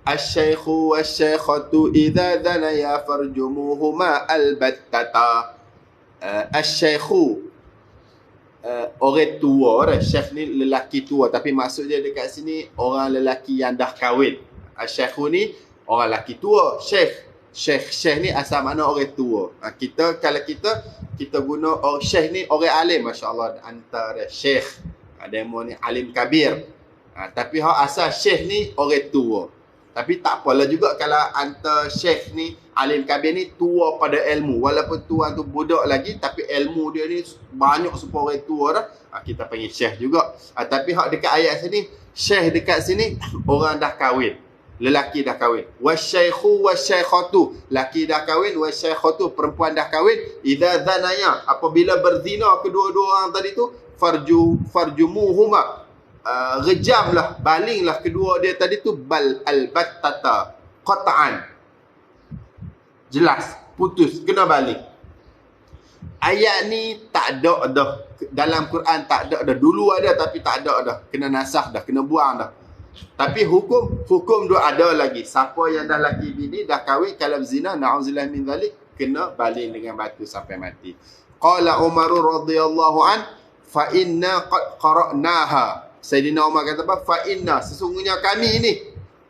asy-syaikhu wasy-syaikhatu idza zanaya farjumuhuma albattata. Asy-syaikhu orang tua, syekh ni lelaki tua, tapi maksud dia dekat sini orang lelaki yang dah kahwin. Asy-syaikhu ni orang lelaki tua, Syekh ni asal makna orang tua. Kalau kita guna syekh ni orang alim, masya-Allah, antara syekh. Demo ni alim kabir. Tapi asal syekh ni orang tua. Tapi tak apalah juga kalau antara syekh ni alim kabir ni tua pada ilmu. Walaupun tuan tu budak lagi, tapi ilmu dia ni banyak supaya orang tua dah. Kita panggil syekh juga. Tapi dekat ayat sini, syekh dekat sini orang dah kahwin. Lelaki dah kahwin. Wasyaikhu wasyaikhatu, laki dah kahwin, wasyaikhatu, perempuan dah kahwin. Idza zanaya, apabila berzina kedua-dua orang tadi tu, farjumuhuma, rejamlah, balinglah kedua dia tadi tu, bal albattata, qat'an, jelas, putus, kena baling. Ayat ni tak ada dah dalam Quran, tak ada dah. Dulu ada tapi tak ada dah, kena nasakh dah, kena buang dah. Tapi hukum tu ada lagi. Siapa yang dah laki bini dah kahwin, kalau zina, na'udzubillah min zalik, kena baling dengan batu sampai mati. Qala Umar radhiyallahu an, fa inna qad qara'naha. Sayyidina Umar kata apa? Fa inna, sesungguhnya kami ni,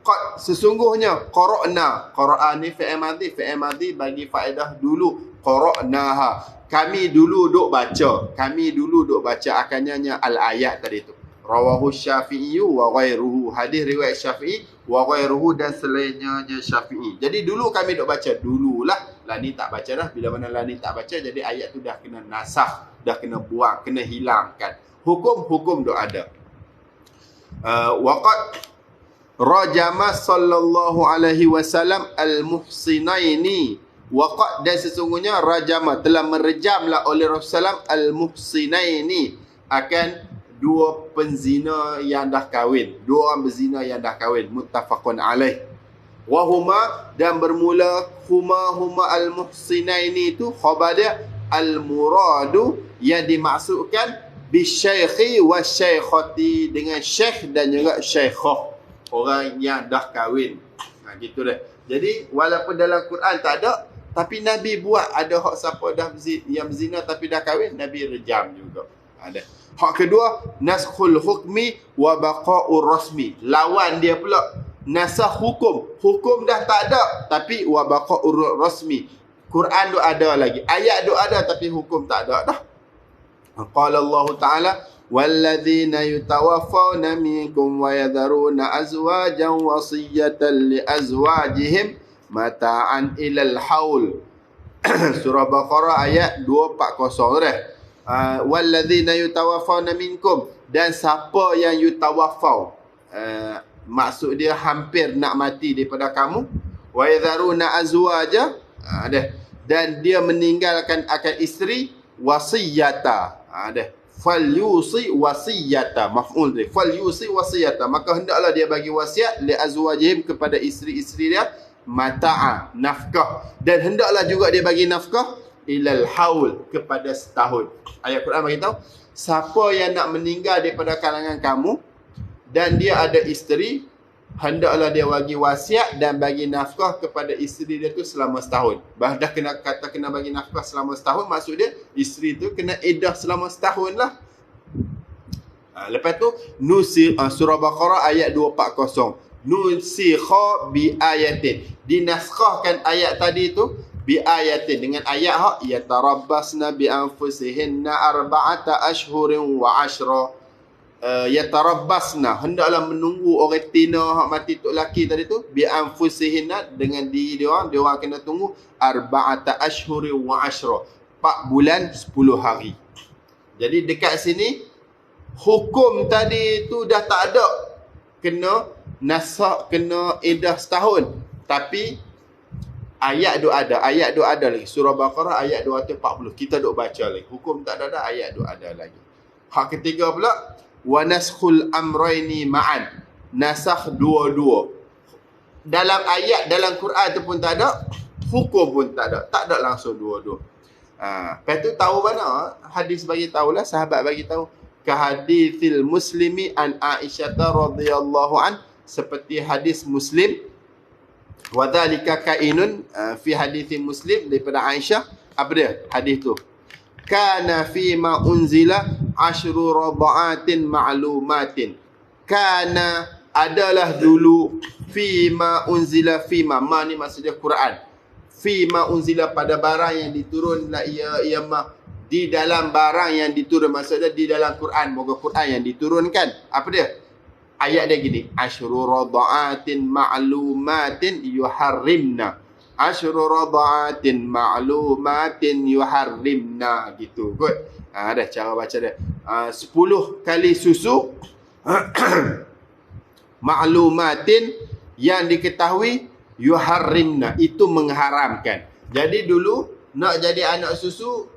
qad, sesungguhnya, qara'na. Qara'a ni fi'il madhi bagi faedah dulu. Qara'naha, kami dulu duk baca. Akannya al-ayat tadi tu. Rawahu Syafi'i wa ghairuhu, hadis riwayat Syafi'i wa ghairuhu, dan selainnya Syafi'i. Jadi dulu kami duk baca, dululah. Lah ni tak baca dah. Bila mana lah ni tak baca, jadi ayat tu dah kena nasakh, dah kena buang, kena hilangkan. Hukum duk ada. Waqad rajama sallallahu alaihi wasallam al-muhsinaini. Waqad, dan sesungguhnya rajama, telah merejamlah oleh Rasulullah al-muhsinaini, akan dua penzina yang dah kahwin, dua orang berzina yang dah kahwin, muttafaqun alaih. Wa huma, dan bermula huma al-muhsinaini itu khabar dia al-muradu, yang dimaksudkan bisyaikhi wasyaikhati, dengan syekh dan juga syaikhah, orang yang dah kahwin. Gitu dah. Jadi walaupun dalam Quran tak ada, tapi Nabi buat. Ada hak siapa dah yang berzina tapi dah kahwin, Nabi rejam juga. Ada. Hak kedua, naskhul hukmi wa baqa'ur rasmi. Lawan dia pula nasakh hukum. Hukum dah tak ada, tapi wa baqa'ur rasmi. Quran duk ada lagi. Ayat duk ada, tapi hukum tak ada dah. Qala Allah Ta'ala, walladzina yutawaffawna minkum wa yadharuna azwajan wasiyatan li azwajihim mata'an ilal haul. Surah Baqarah ayat 240 dah. Walladzina yutawaffawna minkum, dan siapa yang yutawaffau, maksud dia hampir nak mati daripada kamu. Wa yadharuna azwaja, dan dia meninggalkan akan isteri, wasiyata, falyusi wasiyata, maf'ul dia, falyusi wasiyata, maka hendaklah dia bagi wasiat li azwajihim, kepada isteri-isteri dia, mata'a, nafkah, dan hendaklah juga dia bagi nafkah ilal haul, kepada setahun. Ayat Quran bagi tahu, siapa yang nak meninggal daripada kalangan kamu dan dia ada isteri, hendaklah dia bagi wasiat dan bagi nafkah kepada isteri dia tu selama setahun. Dah kena bagi nafkah selama setahun, maksud dia isteri tu kena iddah selama setahun lah. Lepas tu surah Baqarah ayat 240, nusikha bi ayatin, dinaskahkan ayat tadi tu bi ayatin, dengan ayat hak yatarabbasna bi anfusihinna arba'ata ashhurin wa ashra. Yatarabbasna, hendaklah menunggu orang tina hak mati tok laki tadi tu, bi anfusihinna, dengan diri dia orang kena tunggu arba'ata ashhurin wa ashra, 4 bulan 10 hari. Jadi dekat sini hukum tadi tu dah tak ada, kena nasakh, kena iddah setahun, tapi ayat duk ada lagi. Surah Baqarah ayat 240. Kita duk baca lagi. Hukum tak ada, ayat duk ada lagi. Hak ketiga pula, wa naskhul amraini ma'an, nasakh dua-dua. dalam ayat dalam Quran tu pun tak ada, hukum pun tak ada langsung dua-dua. Lepas tu tahu mana? Hadis bagi tahulah, sahabat bagi tahu. Kahadithil muslimi an Aisyah radhiyallahu an, seperti hadis Muslim. Wa dzalika kainun fi hadithi Muslim daripada Aisyah. Apa dia hadis tu? Kana fi ma unzila asyru radaatin ma'lumatin. Kana adalah dulu fi ma unzila, fi ma ni maksudnya Quran. Fi ma unzila pada barang yang diturun la ia ma, di dalam barang yang diturun, maksudnya di dalam Quran, moga Quran yang diturunkan. Apa dia? Ayat dia gini, asyru radaatin ma'lumatin yuharrimna. Asyru radaatin ma'lumatin yuharrimna, gitu kot. Ada cara baca dia. 10 kali susu ma'lumatin yang diketahui, yuharrimna itu mengharamkan. Jadi dulu nak jadi anak susu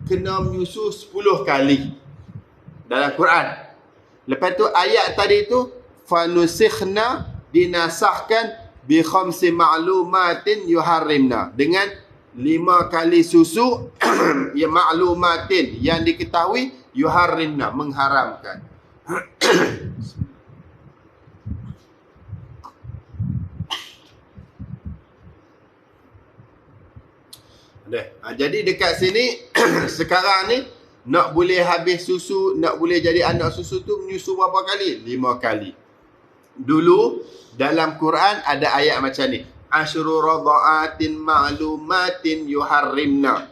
kena menyusu 10 kali dalam Quran. Lepas tu ayat tadi tu fanusikhna, dinasahkan bi khamsi ma'lumatin yuharrimna, dengan 5 kali susu ya ma'lumatin yang diketahui, yuharrimna mengharamkan. Jadi dekat sini sekarang ni nak boleh habis susu, nak boleh jadi anak susu tu menyusu berapa kali? 5 kali. Dulu dalam Quran ada ayat macam ni, asyru radaatin ma'lumatin yuharrimna.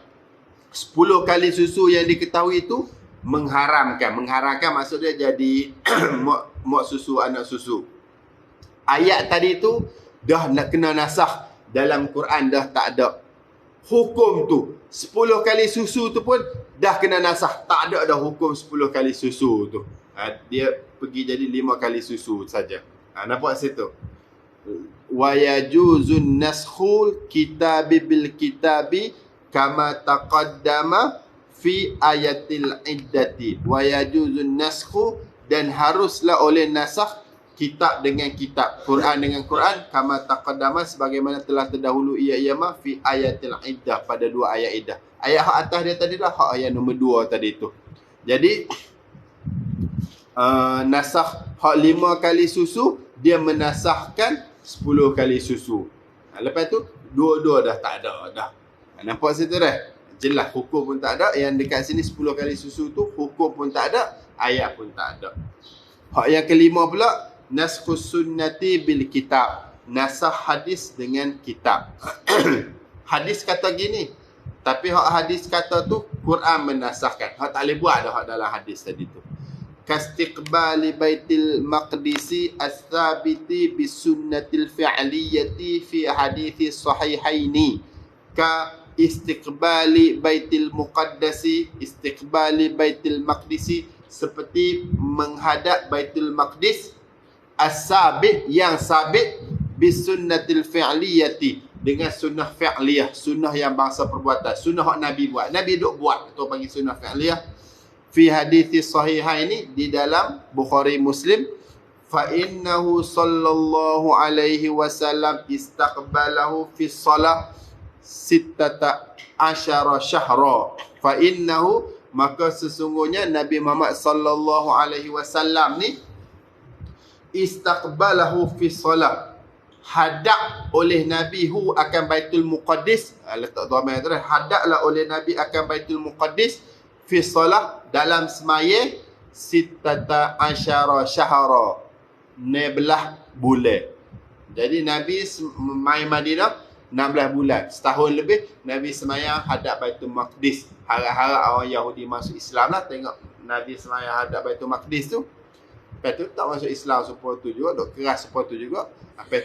10 kali susu yang diketahui itu mengharamkan. Mengharamkan maksudnya jadi mak susu, anak susu. Ayat tadi tu dah nak kena nasakh dalam Quran, dah tak ada. Hukum tu 10 kali susu tu pun dah kena nasakh, tak ada dah hukum 10 kali susu tu. Dia pergi jadi 5 kali susu saja. Nampak situ? Wa yajuzun naskhul kitabi bil kitabi kama taqaddama fi ayatil iddati. Wa yajuzun naskhu, dan haruslah oleh nasakh kitab dengan kitab, Quran dengan Quran, kama taqaddama sebagaimana telah terdahulu ia mah fi ayatil iddah, pada 2 ayat iddah. Ayat hak atas dia tadi dah, hak ayat nombor 2 tadi tu. Jadi nasakh hak 5 kali susu, dia menasahkan 10 kali susu. Lepas tu dua-dua dah tak ada dah. Nampak situ dah? Jelas hukum pun tak ada. Yang dekat sini 10 kali susu tu hukum pun tak ada, ayat pun tak ada. Hak yang kelima pula, naskhus sunnati bil kitab, nasakh hadis dengan kitab. Hadis kata gini, tapi hak hadis kata tu Quran menasahkan. Hak tak boleh buat dah hak dalam hadis tadi tu. Kastiqbali baitil maqdisi as-sabiti bis sunnatil fi'liyati fi hadithi sahihaini. Ka istiqbali baitil muqaddasi, istiqbali baitil maqdisi, seperti menghadap Baitul Maqdis, as-sabit yang sabit, bis sunnatil fi'liyati, dengan sunnah fi'liyah, sunnah yang bangsa perbuatan, sunnah hak Nabi buat. Nabi duk buat, atau panggil sunnah fi'liyah. Fi hadithi sahihaini, di dalam Bukhari Muslim, fa innahu sallallahu alaihi wasallam istaqbalahu fi shalah 16 syahra. Fa innahu, maka sesungguhnya Nabi Muhammad sallallahu alaihi wasallam ni istaqbalahu fi shalah, hadap oleh Nabi hu akan Baitul Muqaddis. Letak dhamir tu, hadaplah oleh Nabi akan Baitul Muqaddis fi shalah, dalam semaya 16 syahra, 16 bulan. Jadi Nabi mai Madinah 16 bulan, setahun lebih Nabi semayang hadap Baitul Maqdis. Harap-harap orang Yahudi masuk Islam lah, tengok Nabi semayang hadap Baitul Maqdis tu. Lepas tu tak masuk Islam supaya tu juga, dok keras supaya tu juga. Lepas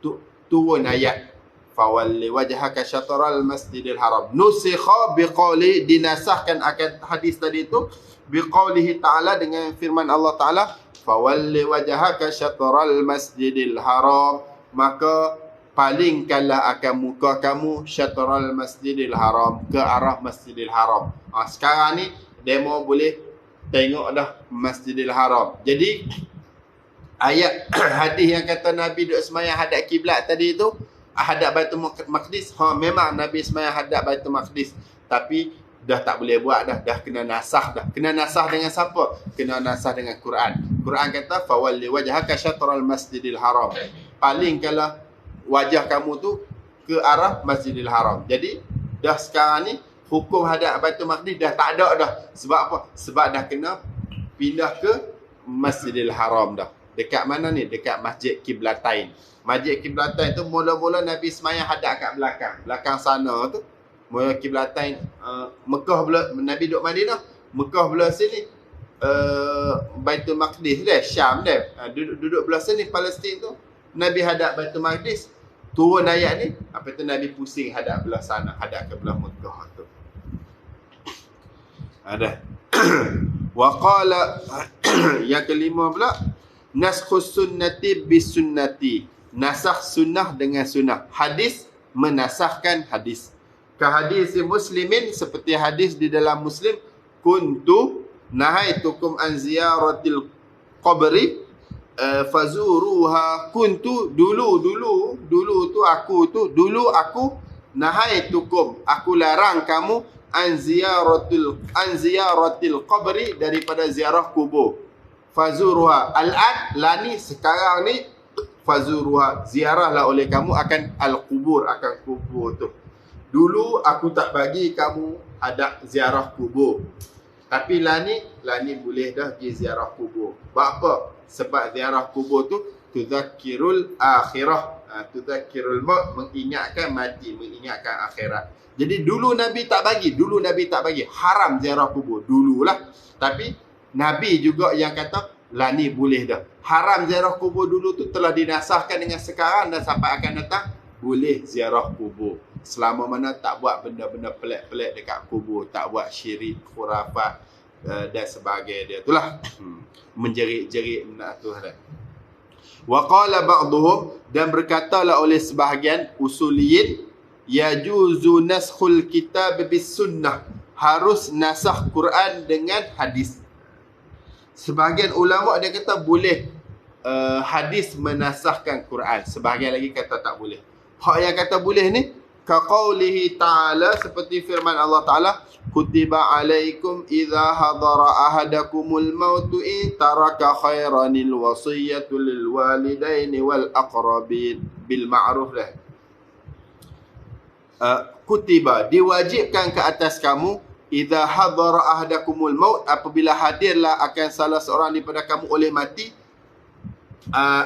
tu turun ayat fawalli wajhaka syatral masjidil haram, nusikha biqauli, dinasahkan akan hadis tadi tu biqaulihi ta'ala, dengan firman Allah Ta'ala, fawalli wajhaka syatral masjidil haram, maka palingkanlah akan muka kamu syatral masjidil haram, ke arah masjidil haram. Sekarang ni demo boleh tengok dah masjidil haram. Jadi ayat hadis yang kata Nabi duk semayang hadap kiblat tadi tu, hadap Baitul Maqdis, memang Nabi semayang hadap Baitul Maqdis, tapi dah tak boleh buat dah kena nasah dah. Kena nasah dengan siapa? Kena nasah dengan Quran. Quran kata fawalli wajhaka syatral masjidil haram. Palingkanlah wajah kamu tu ke arah Masjidil Haram. Jadi dah sekarang ni hukum hadap Baitul Maqdis dah tak ada dah. Sebab apa? Sebab dah kena pindah ke Masjidil Haram dah. Dekat mana ni? Dekat Masjid Qiblatain. Masjid Qiblatain tu mula-mula Nabi semayang hadap kat belakang. Belakang sana tu. Mula Qiblatain, Mekah belah, Nabi duduk Madinah. Mekah belah sini. Baitul Maqdis dia, Syam dia. Duduk belah sini, Palestin tu. Nabi hadap Baitul Maqdis. Turun ayat ni, apa tu Nabi pusing hadap belah sana, hadap ke belah Mekah tu. Ada. Wa qala yang kelima pula, naskhus sunnati bis sunnati. Nasakh sunnah dengan sunnah. Hadis menasahkan hadis. Ka hadis Muslimin, seperti hadis di dalam Muslim, kuntu nahaitukum an ziyaratil qabri fazuruha. Kuntu dulu tu aku nahaitukum, aku larang kamu an ziyaratil qabri, daripada ziarah kubur. Fazuruha al-an, lani sekarang ni, fazuruha ziarahlah oleh kamu akan al-kubur, akan kubur tu. Dulu aku tak bagi kamu ada ziarah kubur, tapi lani boleh dah pergi ziarah kubur. Sebab apa? Sebab ziarah kubur tu tudzakirul akhirah, tudzakirul maut, mengingatkan mati, mengingatkan akhirat. Jadi dulu Nabi tak bagi, haram ziarah kubur dululah. Tapi Nabi juga yang kata lani boleh dah. Haram ziarah kubur dulu tu telah dinasahkan dengan sekarang, dan sampai akan datang boleh ziarah kubur. Selama mana tak buat benda-benda pelik-pelik dekat kubur, tak buat syirik, khurafat dan sebagainya. Itulah menjerit-jerit benda tu. Wa qala ba'dhum, dan berkatalah oleh sebahagian usuliyin, yajuzu naskhul kitab bis sunnah, harus nasakh Quran dengan hadis. Sebahagian ulama dia kata boleh hadis menasahkan Quran, sebahagian lagi kata tak boleh. Hak yang kata boleh ni kaqaulihi ta'ala, seperti firman Allah Ta'ala, kutiba alaikum idza hadara ahadakumul mautu in taraka khairanil wasiyatu lil walidaini wal aqrabin bil ma'ruf lah. Kutiba, diwajibkan ke atas kamu, idza hadara ahadakumul maut, apabila hadirlah akan salah seorang daripada kamu oleh mati.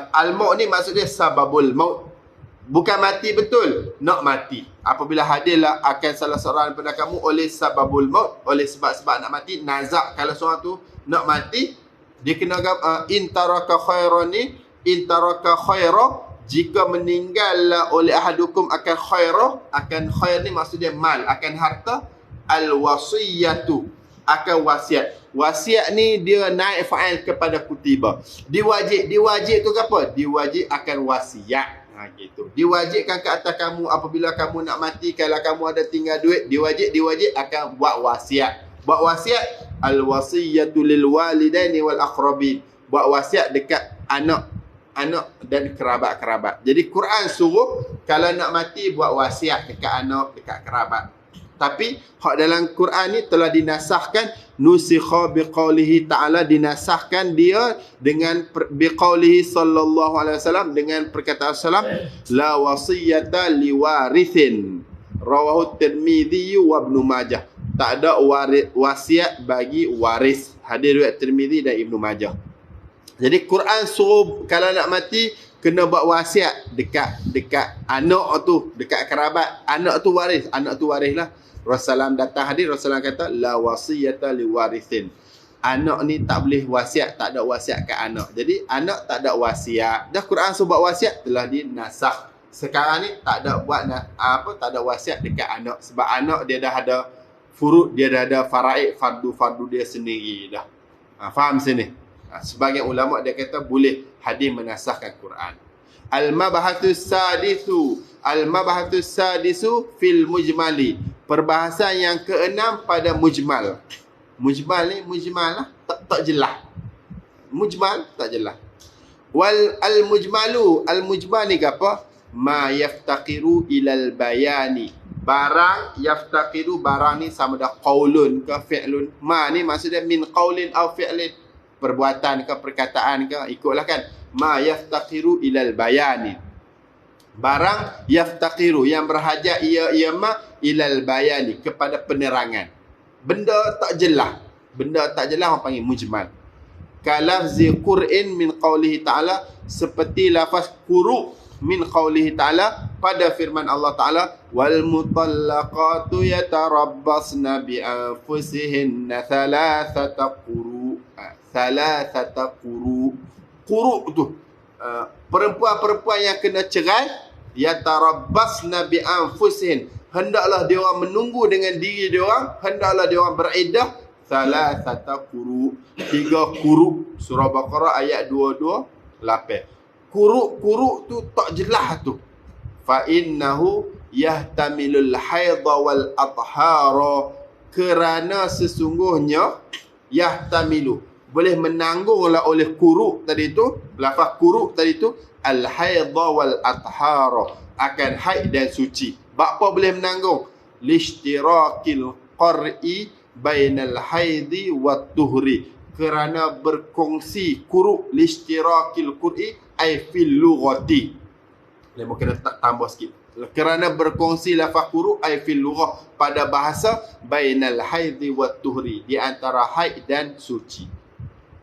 Al-maut ni maksudnya sababul maut, bukan mati betul, nak mati. Apabila hadirlah akan salah seorang daripada kamu oleh sababul maut, oleh sebab-sebab nak mati. Nazak, kalau seorang tu nak mati, dia kena intaraka khairani, intaraka khaira, jika meninggal oleh ahadukum akan khaira, akan khair ni maksudnya mal, akan harta. Al-wasiyatu, akan wasiat. Wasiat ni dia naik fa'il kepada kutiba. Diwajib tu apa? Diwajib akan wasiat. Gitu. Diwajibkan ke atas kamu apabila kamu nak mati, kalau kamu ada tinggal duit, diwajib akan buat wasiat. Buat wasiat, al-wasiyatu lil walidaini wal aqrabin. Buat wasiat dekat anak dan kerabat-kerabat. Jadi Quran suruh kalau nak mati buat wasiat dekat anak, dekat kerabat. Tapi hak dalam Quran ni telah dinasahkan, nusikha biqaulihi ta'ala, dinasahkan dia dengan biqaulihi sallallahu alaihi wasallam, dengan perkataan salam, la wasiyata liwarithin, rawahu Tirmidzi wa Ibnu Majah. Tak ada wasiat bagi waris, hadis riwayat Tirmidzi dan Ibnu Majah. Jadi Quran suruh kalau nak mati kena buat wasiat dekat anak tu, dekat kerabat. Anak tu warislah. Rasulullah datang hadis, Rasulullah kata la wasiyata liwarithin. Anak ni tak boleh wasiat, tak ada wasiat ke anak. Jadi anak tak ada wasiat. Dah Quran suruh buat wasiat telah dinasakh. Sekarang ni tak ada buat tak ada wasiat dekat anak, sebab anak dia dah ada furud, dia dah ada faraid, fardu dia sendiri dah. Faham sini? Sebagai ulama dia kata boleh hadis menasahkan Quran. Al-mabahatus sadisu fil mujmali. Perbahasan yang keenam pada mujmal. Mujmal ni, mujmal lah, tak jelas. Mujmal tak jelas. Wal al-mujmal ni apa? Ma yaftaqiru ilal bayani. Barang yaftaqiru, barang ni sama dah qaulun ke fi'lun. Ma ni maksudnya min qaulin au fi'lin, perbuatan ke perkataan ke, ikutlah kan. Ma yaftaqiru ilal bayani. Barang yaftaqiru, yang berhajat ia ma ilal bayani, kepada penerangan. Benda tak jelas orang panggil mujmal. Kalafzi Qur'in min qawlihi ta'ala, seperti lafaz quru' min qawlihi ta'ala, pada firman Allah Ta'ala, wal mutallaqatu yatarabbasna bi anfusihinna thalathata quru'. Quru' tu perempuan-perempuan yang kena cerai, yatarabbasna bi anfusihin, hendaklah dia orang menunggu dengan diri dia orang, hendaklah dia orang beriddah thalathata quru', 3 quru'. Surah Baqarah ayat 228. Quru' tu tak jelas tu. Fa innahu yahtamilul haidha wal athhara, kerana sesungguhnya yahtamilu, boleh menanggunglah oleh quru' tadi tu, lafaz quru' tadi tu, al haidha wal athhara, akan haid dan suci. Apa boleh menanggung? Lishtirakil qar'i bainal haidi wat tuhri, kerana berkongsi quru', lishtirakil qur'i ay fil lughati. Lemah kena tambah sikit. Kerana berkongsi lafaz quru' ay fil lughah, pada bahasa, bainal haidi wat tuhri, di antara haid dan suci.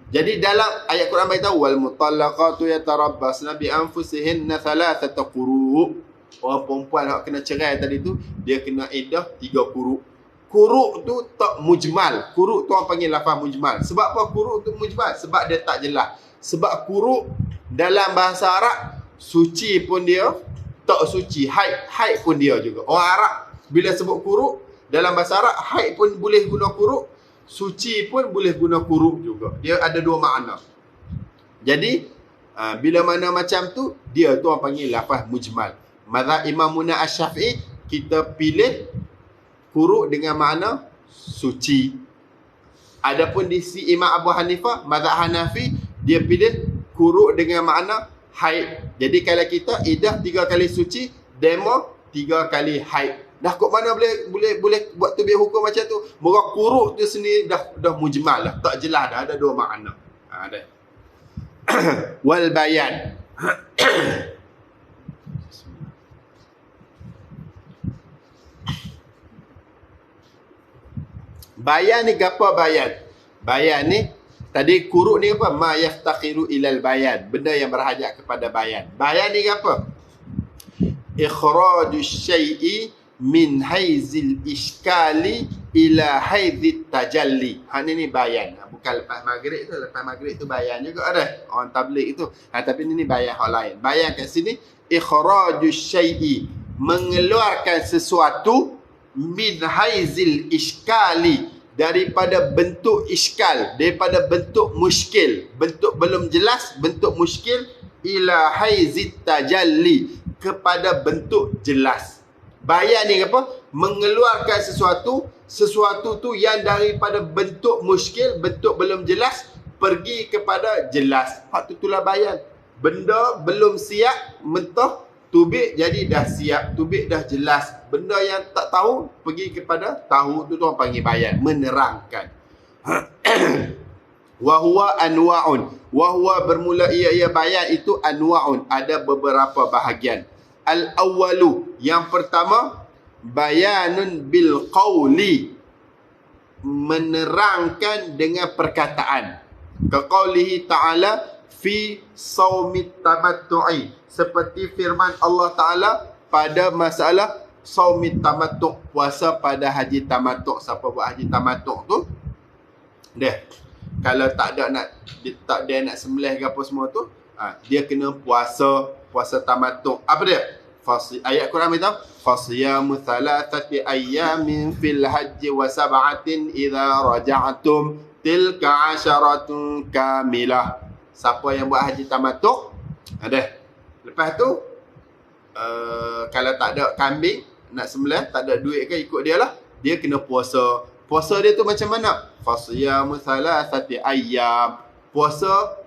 Jadi dalam ayat Quran beritahu wal mutallaqatu yatarabbasna bi anfusihinna thalathata quru'. Orang perempuan yang kena cerai tadi tu, dia kena iddah 3 quru'. Quru' tu tak mujmal. Quru' tu orang panggil lafaz mujmal. Sebab apa quru' tu mujmal? Sebab dia tak jelas. Sebab quru' dalam bahasa Arab, suci pun dia, tak suci, haid pun dia juga. Orang Arab bila sebut quru', dalam bahasa Arab, haid pun boleh guna quru', suci pun boleh guna quru' juga. Dia ada 2 makna. Jadi bila mana macam tu, dia tu orang panggil lafaz mujmal. Mazhab Imam Muna Asy-Syafi'i, kita pilih quru' dengan makna suci. Adapun di si Imam Abu Hanifah, mazhab Hanafi, dia pilih quru' dengan makna haid. Jadi kalau kita iddah 3 kali suci, demo 3 kali haid. Dah kok mana boleh buat tu biar hukum macam tu? Moga quru' tu sendiri dah mujmal dah, tak jelas dah, ada 2 makna. Dah. Wal bayan. Bayan ni apa bayan? Bayan ni, tadi quru' ni apa? Ma yaftakhiru ilal bayan, benda yang berhajat kepada bayan. Bayan ni apa? Ikhrajus syai'i min haizil iskali ila haizit tajalli. Ni bayan. Bukan lepas maghrib tu. Lepas maghrib tu bayan juga ada. Orang tabligh itu. Tapi ni bayan hal lain. Bayan kat sini, ikhrajus syai'i, mengeluarkan sesuatu, min haizil iskali, daripada bentuk iskal, daripada bentuk muskil, bentuk belum jelas, bentuk muskil, ila haizit tajalli, kepada bentuk jelas. Bayan ni apa? Mengeluarkan sesuatu tu yang daripada bentuk muskil, bentuk belum jelas, pergi kepada jelas. Hak tu itulah bayan. Benda belum siap, mentah, tubik jadi dah siap, tubik dah jelas. Benda yang tak tahu, pergi kepada tahu. Tu orang panggil bayan, menerangkan. Wahuwa anwa'un. Wahuwa bermula ia bayan itu anwa'un, ada beberapa bahagian. Al-awwalu, yang pertama, bayanun bil qawli, menerangkan dengan perkataan. Kaqaulihi ta'ala fi saumit tamattu'i, seperti firman Allah Ta'ala pada masalah saumit tamattu', puasa pada haji tamattu'. Siapa buat haji tamattu' tu, dia kalau tak ada nak sembelih ke apa semua tu, dia kena puasa tamattu'. Apa dia? Ayat Quran beritahu, fasiyamu thalathati ayyamin fil hajji wa sab'atin idza raja'tum tilka 'asharatun kamilah. Siapa yang buat haji tamattu', ada. Lepas tu kalau tak ada kambing nak sembelih, tak ada duit ke, ikut dia lah, dia kena puasa. Puasa dia tu macam mana? Fasiyamu thalathati ayyam, puasa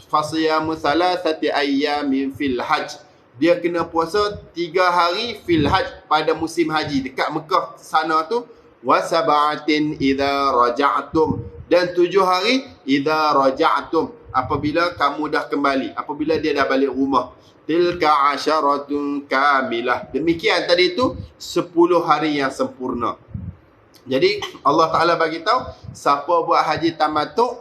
Fasiyamu thalathati ayyamin fil hajj. Dia kena puasa 3 hari fil hajj pada musim haji dekat Mekah sana tu. Wa sab'atin idza raja'tum, dan 7 hari idza raja'tum, apabila kamu dah kembali, apabila dia dah balik rumah. Tilka asyaratun kamilah. Demikian tadi tu 10 hari yang sempurna. Jadi Allah Taala bagi tahu siapa buat haji tamattu,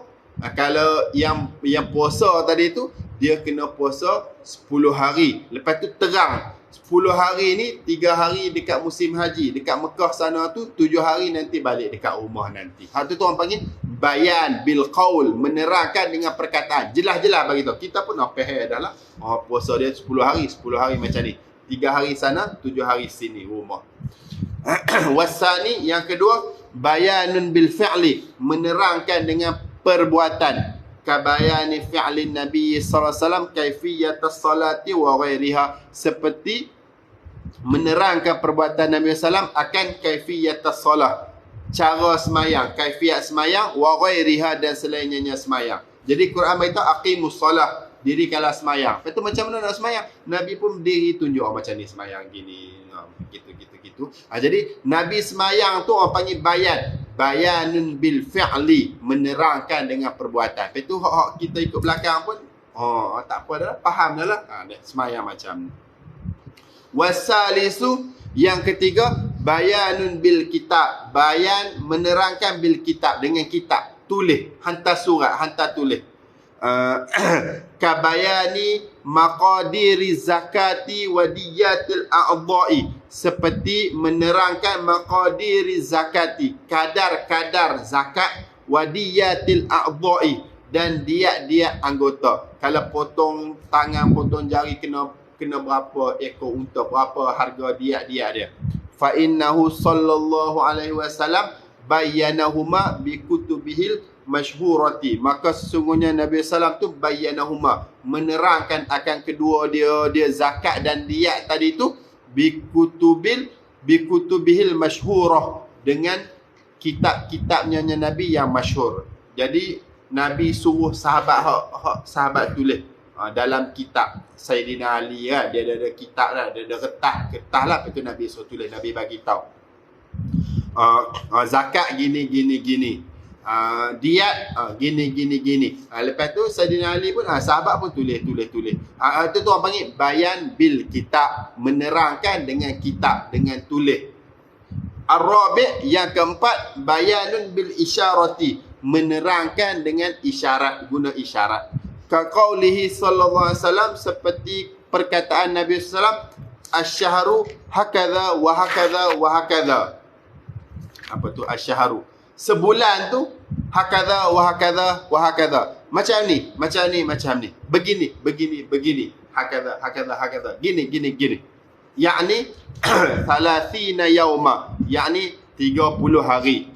kalau yang puasa tadi tu dia kena puasa 10 hari. Lepas tu terang 10 hari ni 3 hari dekat musim haji dekat Mekah sana tu, 7 hari nanti balik dekat rumah nanti. Hak tu orang panggil bayan bil qaul, menerangkan dengan perkataan. Jelas-jelas bagi tahu. Kita pun nak faham dah lah. Puasa dia 10 hari macam ni. 3 hari sana, 7 hari sini rumah. Wasani, yang kedua, bayanun bil fi'li, menerangkan dengan perbuatan. Kabayani fi'lin Nabi sallallahu alaihi wasallam kaifiyatas salati wa ghairiha, seperti menerangkan perbuatan Nabi sallallahu akan kaifiyatas salat, cara semayang, kaifiat semayang, wa ghairiha, dan selainnya semayang. Jadi Quran beritahu aqimus salah, dirikanlah semayang. Lepas tu macam mana nak semayang? Nabi pun berdiri tunjuk macam ni semayang gini, gitu. Jadi Nabi semayang tu orang panggil bayanun bil fi'li, menerangkan dengan perbuatan. Lepas tu hak kita ikut belakang pun tak apa dah, faham dah lah. Semayang macam ni. Wasalisu, yang ketiga, bayanun bil kitab, bayan menerangkan bil kitab, dengan kitab, tulis, hantar surat, hantar tulis. Kabayani maqadiri zakati wa diyatil a'dha'i, seperti menerangkan maqadiri zakati, kadar-kadar zakat, wa diyatil a'dha'i, dan diat-diat anggota. Kalau potong tangan, potong jari, kena berapa ekor unta, berapa harga diat-diat dia. Fa innahu sallallahu alaihi wasallam bayyanahuma bi kutubihil masyhurati, maka sesungguhnya Nabi sallam tu bayyanahuma, menerangkan akan kedua dia zakat dan diat tadi tu, bi kutubihil masyhurah, dengan kitab-kitabnya Nabi yang masyhur. Jadi Nabi suruh sahabat tulis dalam kitab. Sayyidina Ali kan, dia ada kitab lah, dia ada kertas lah. Lepas tu Nabi suruh tulis, Nabi bagi tahu zakat gini. Diat gini. Lepas tu Sayyidina Ali pun sahabat pun tulis. Itu tu orang panggil bayan bil kitab, menerangkan dengan kitab, dengan tulis. Ar-rabi', yang keempat, bayanun bil isyarati, menerangkan dengan isyarat, guna isyarat. Ka qaulihi sallallahu alaihi wasallam, seperti perkataan Nabi sallallahu alaihi wasallam, asyhuru hakadha wa hakadha wa hakadha. Apa tu asyhuru? Sebulan tu hakadha wa hakadha wa hakadha. Macam ni. Begini. Hakadha. Gini. Yakni 30 yauma, yakni 30 hari.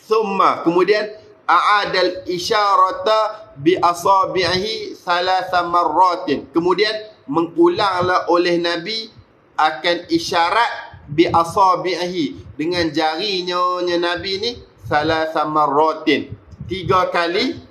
Thumma, kemudian a'adal isyarata bi asabi'ihi 3 marratin. Kemudian mengulanglah oleh Nabi akan isyarat bi asabi'ihi, dengan jarinya Nabi ni 3 marratin, 3 kali.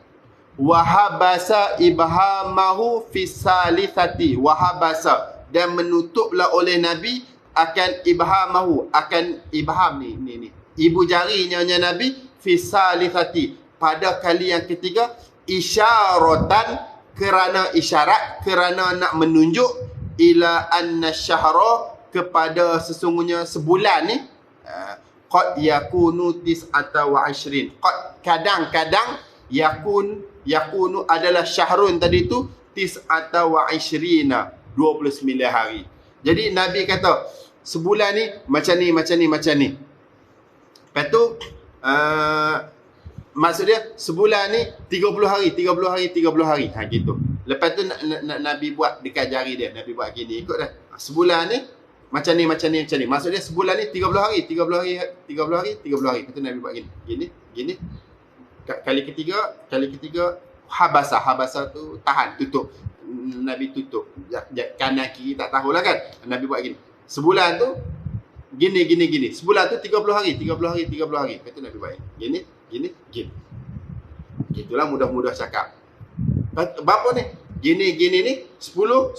Wahabasa ibhamahu fi salithati, wahabasa, dan menutuplah oleh Nabi akan ibhamahu, akan ibham ni ibu jarinya Nabi, fi salithati, pada kali yang ketiga, isyaratan, kerana isyarat, kerana nak menunjuk, ila anna syahra, kepada sesungguhnya sebulan ni, qad yakunu tis'ata wa ishrin, qad, kadang-kadang, yakunu adalah syahrun tadi tu, tis'ata wa ishrina, 29 hari. Jadi Nabi kata sebulan ni macam ni. Lepas tu maksud dia sebulan ni 30 hari. Gitu. Lepas tu Nabi buat dekat jari dia, Nabi buat gini, ikut dah. Sebulan ni macam ni. Maksud dia sebulan ni 30 hari. Lepas tu Nabi buat gini. Kali ketiga habasa tu tahan, tutup. Nabi tutup kanan kiri, tak tahulah kan. Nabi buat gini. Sebulan tu gini. Sebulan tu 30 hari. Lepas tu Nabi buat gini. Gitulah mudah-mudah cakap. Berapa ni? Gini ni 10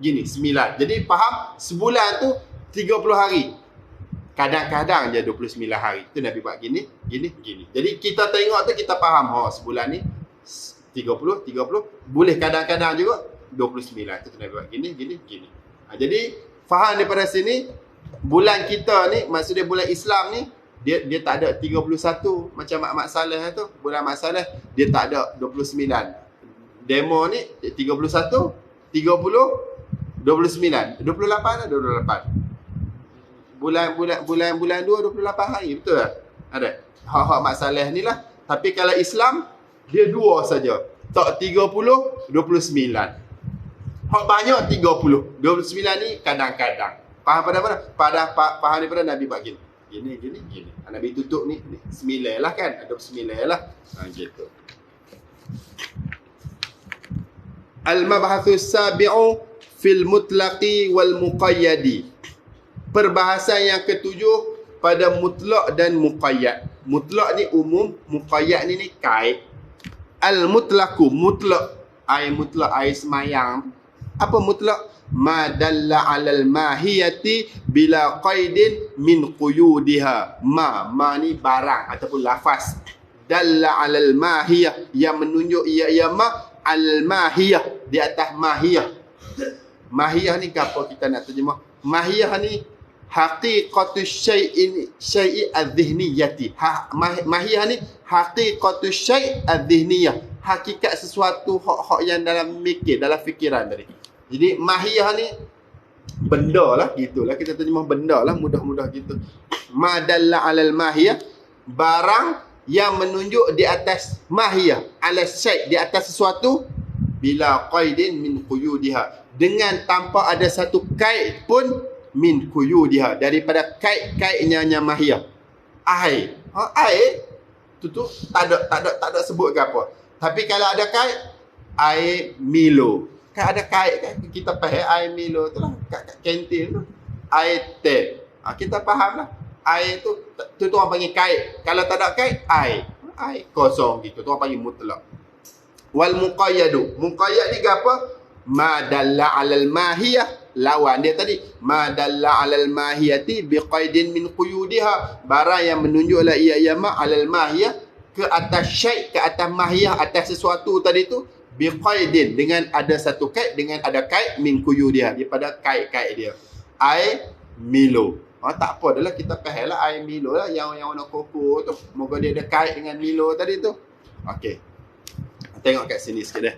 gini 9. Jadi faham sebulan tu 30 hari. Kadang-kadang je 29 hari. Tu Nabi buat gini. Jadi kita tengok tu kita faham, sebulan ni 30. Boleh kadang-kadang juga 29. Tu Nabi buat gini. Jadi faham daripada sini, bulan kita ni, maksudnya bulan Islam ni, dia tak ada 31 macam Mak Saleh tu. Bulan Mak Saleh dia tak ada 29. Demo ni 31, 30, 29, 28 lah, 28. Bulan 2 28 hari, betul tak? Ada. Hak Mak Saleh ni lah. Tapi kalau Islam dia 2 saja. Tak 30, 29. Hak banyak 30. 29 ni kadang-kadang. Faham pada mana? Faham daripada Nabi buat gini. Gini. Nabi tutup ni 9 lah kan. Ada 9 lah. Gitu. Al-mabhathu sabi'u fil mutlaqi wal muqayyadi. Perbahasan yang ketujuh pada mutlak dan muqayyad. Mutlak ni umum, muqayyad ni kait. Al-mutlaqu, mutlak. Mutlak semayang. Apa mutlak? Ma dalla 'alal mahiyati bila qaidin min quyudiha. Ma ni barang ataupun lafaz. Dalla 'alal mahiyah, yang menunjuk ia ma al-mahiyah, di atas mahiyah. Mahiyah ni apa kita nak terjemah? Mahiyah ni haqiqatu syai'i adh-dhihniyati. Mahiyah ni haqiqatu syai' adh-dhihniyah. Hakikat sesuatu hak yang dalam mikir, dalam fikiran tadi. Jadi mahiyah ni benda lah, gitulah kita terjemah benda lah, mudah-mudah gitu. Ma dalla 'alal mahiyah, barang yang menunjuk di atas mahiyah, ala syai', di atas sesuatu, bila qaidin min quyudiha, dengan tanpa ada satu kait pun, min quyudiha, daripada kait-kaitnya mahiyah. Air tu tak ada sebut ke apa. Tapi kalau ada kait, air Milo kan ada kait kan, kita faham air Milo tu lah kat kantin tu, air teh. Kita faham lah. Air tu orang panggil kait. Kalau tak ada kait, air kosong gitu. Tu orang panggil mutlak. Wal muqayyadu. Muqayyad ni apa? Ma dalla 'alal mahiyah. Lawan dia tadi. Ma dalla 'alal mahiyati biqaidin min quyudiha. Barang yang menunjuklah ia ma 'alal mahiyah, ke atas syai', ke atas mahiyah, atas sesuatu tadi tu, biqaidin, dengan ada satu kait, dengan ada kait min quyudiha, daripada kait-kait dia. Air Milo. Tak apa adalah kita faham lah air Milo lah, yang warna koko tu. Moga dia ada kait dengan Milo tadi tu. Okey. Tengok kat sini sikit dah.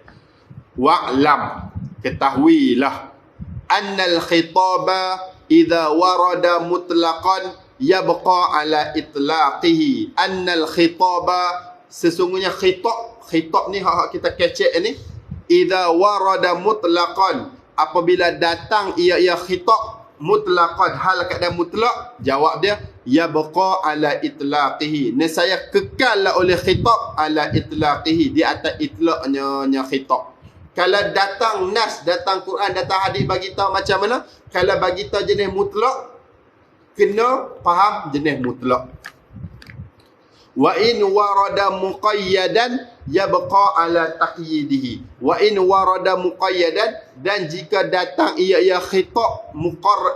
Wa'lam, ketahuilah, annal khitaba idza warada mutlaqan yabqa ala itlaqihi. Annal khitaba, sesungguhnya khitab ni hak kita kecek ni, idza warada mutlaqan, apabila datang ia khitab mutlaqan, hal keadaan mutlak, jawab dia yabqa ala itlaqihi, nescaya kekallah oleh khitab ala itlaqihi, di atas itlaqnya khitab. Kalau datang nas, datang Quran, datang hadis bagi tahu macam mana, kalau bagi tahu jenis mutlak, kena faham jenis mutlak. Wa in warada muqayyadan yabqa ala taqyidihi. Wa in warada muqayyadan, dan jika datang ia khitab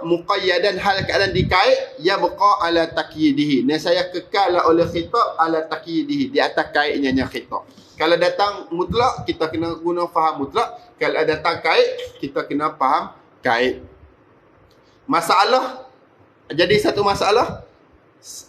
muqayyadan, hal keadaan dikait, yabqa ala taqyidihi, nescaya kekal oleh khitab ala taqyidihi, di atas kaitnya khitab. Kalau datang mutlak, kita kena guna faham mutlak. Kalau datang kait, kita kena faham kait. Masalah, jadi satu masalah,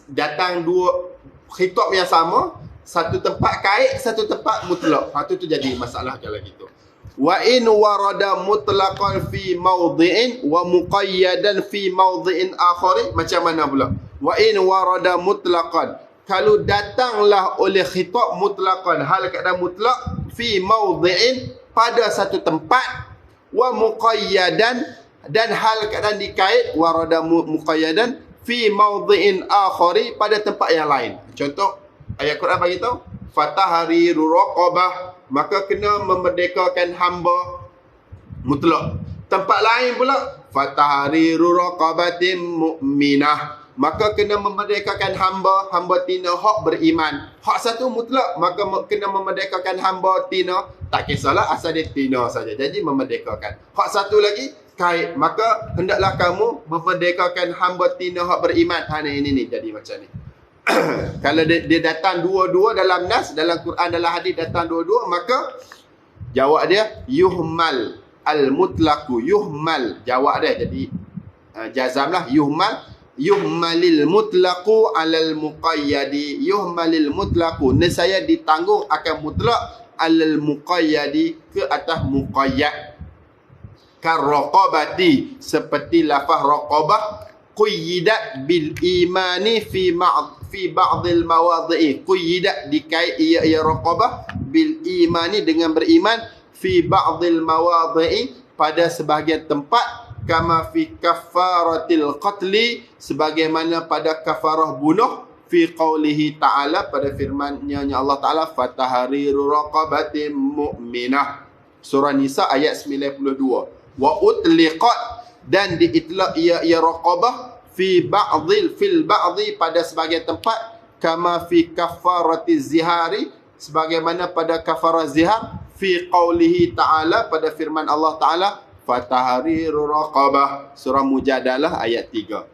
datang dua khitab yang sama, satu tempat kait, satu tempat mutlak. Itu jadi masalah kalau gitu. Wa in warada mutlaqan fi mawdhi'in wa muqayyadan fi mawdhi'in akhar, macam mana pula? Wa in warada mutlaqan, kalau datanglah oleh khitab mutlaqan, hal keadaan mutlak, fi mawdhi'in, pada satu tempat, wa muqayyadan, dan hal keadaan dikait, warada muqayyadan fi mawdhi'in akhari, pada tempat yang lain. Contoh ayat Quran bagi tahu, fatahriru raqabah, maka kena memerdekakan hamba, mutlak. Tempat lain pula, fatahriru raqabatin mu'minah, maka kena memerdekakan hamba, hamba tina hak beriman. Hak satu mutlak, maka kena memerdekakan hamba tina, tak kisahlah asal dia tina saja. Jadi memerdekakan. Hak satu lagi kait, maka hendaklah kamu memerdekakan hamba tina hak beriman. Ini jadi macam ni. Kalau dia datang dua-dua dalam nas, dalam Quran, dalam hadis datang dua-dua, maka jawab dia yuhmal al-mutlaqu, yuhmal jawab dia. Jadi jazamlah yuhmalil mutlaqu alal muqayyadi, yuhmalil mutlaqu, nescaya ditanggung akan mutlak alal muqayyadi, ke atas muqayyad. Karraqabati, seperti lafaz raqabah, quyyidat bil imani fi ba'dil mawadhi'i, quyyidat dikait ia raqabah bil imani dengan beriman, fi ba'dil mawadhi'i pada sebahagian tempat, kama fi kafaratil qatli, sebagaimana pada kafarah bunuh, fi qawlihi ta'ala, pada firman-Nya Allah Ta'ala, fatahriru raqabatin mu'minah, surah Nisa ayat 92. Wa utliqat, dan diitlaq ia raqabah, fil ba'dhi, pada sebagian tempat, kama fi kafaratiz zihari, sebagaimana pada kafarah zihar, fi qawlihi ta'ala, pada firman Allah Ta'ala, fatahriru raqabah, surah Mujadalah ayat 3.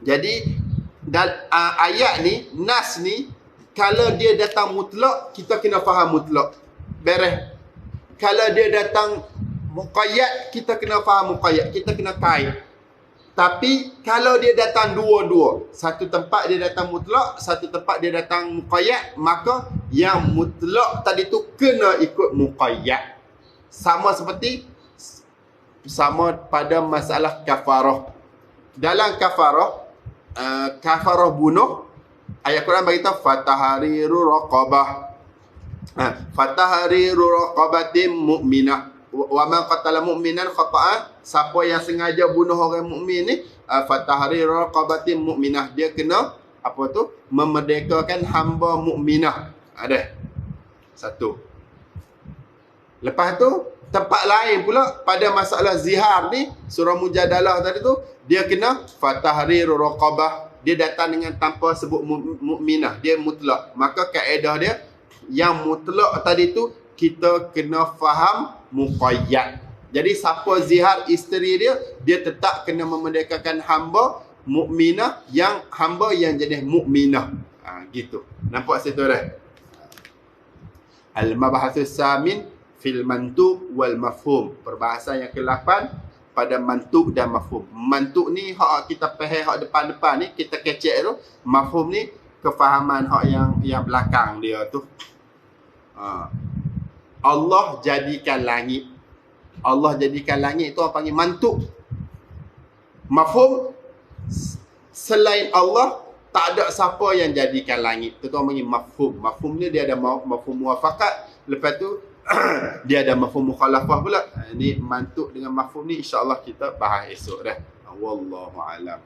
Jadi ayat ni, nas ni, kalau dia datang mutlak, kita kena faham mutlak, beres. Kalau dia datang muqayyad, kita kena faham muqayyad, kita kena kait. Tapi kalau dia datang dua-dua, satu tempat dia datang mutlak, satu tempat dia datang muqayyad, maka yang mutlak tadi tu kena ikut muqayyad. Sama pada masalah kafarah. Dalam kafarah, kafarah bunuh, ayat Quran beritahu fatahriru raqabah, fatahriru raqabatin mu'minah, wa man qatala mu'minan khata'an, siapa yang sengaja bunuh orang mukmin ni, fatahriru raqabatin mu'minah, dia kena apa tu, memerdekakan hamba mukminah. Ada satu. Lepas tu tempat lain pula pada masalah zihar ni, surah Mujadalah tadi tu, dia kena fatahriru raqabah, dia datang dengan tanpa sebut mukminah, dia mutlak. Maka kaedah dia, yang mutlak tadi tu kita kena faham muqayyad. Jadi siapa zihar isteri dia tetap kena memerdekakan hamba mukminah, yang hamba yang jenis mukminah. Gitu. Nampak situ dah. Al-mabahathus samin fil mantuq wal mafhum, perbahasan yang ke-8 pada mantuq dan mafhum. Mantuq ni hak kita faham, hak depan-depan ni kita kecek tu. Mafhum ni kefahaman hak yang belakang dia tu. Allah jadikan langit. Allah jadikan langit tu apa panggil mantuq. Mafhum, selain Allah tak ada siapa yang jadikan langit. Itu orang panggil mafhum. Mafhum ni dia ada mafhum muwafaqat, lepas tu dia ada mafhum mukhalafah pula. Ini mantuk dengan mafhum ni insya-Allah kita bahas esok dah. Wallahu alam.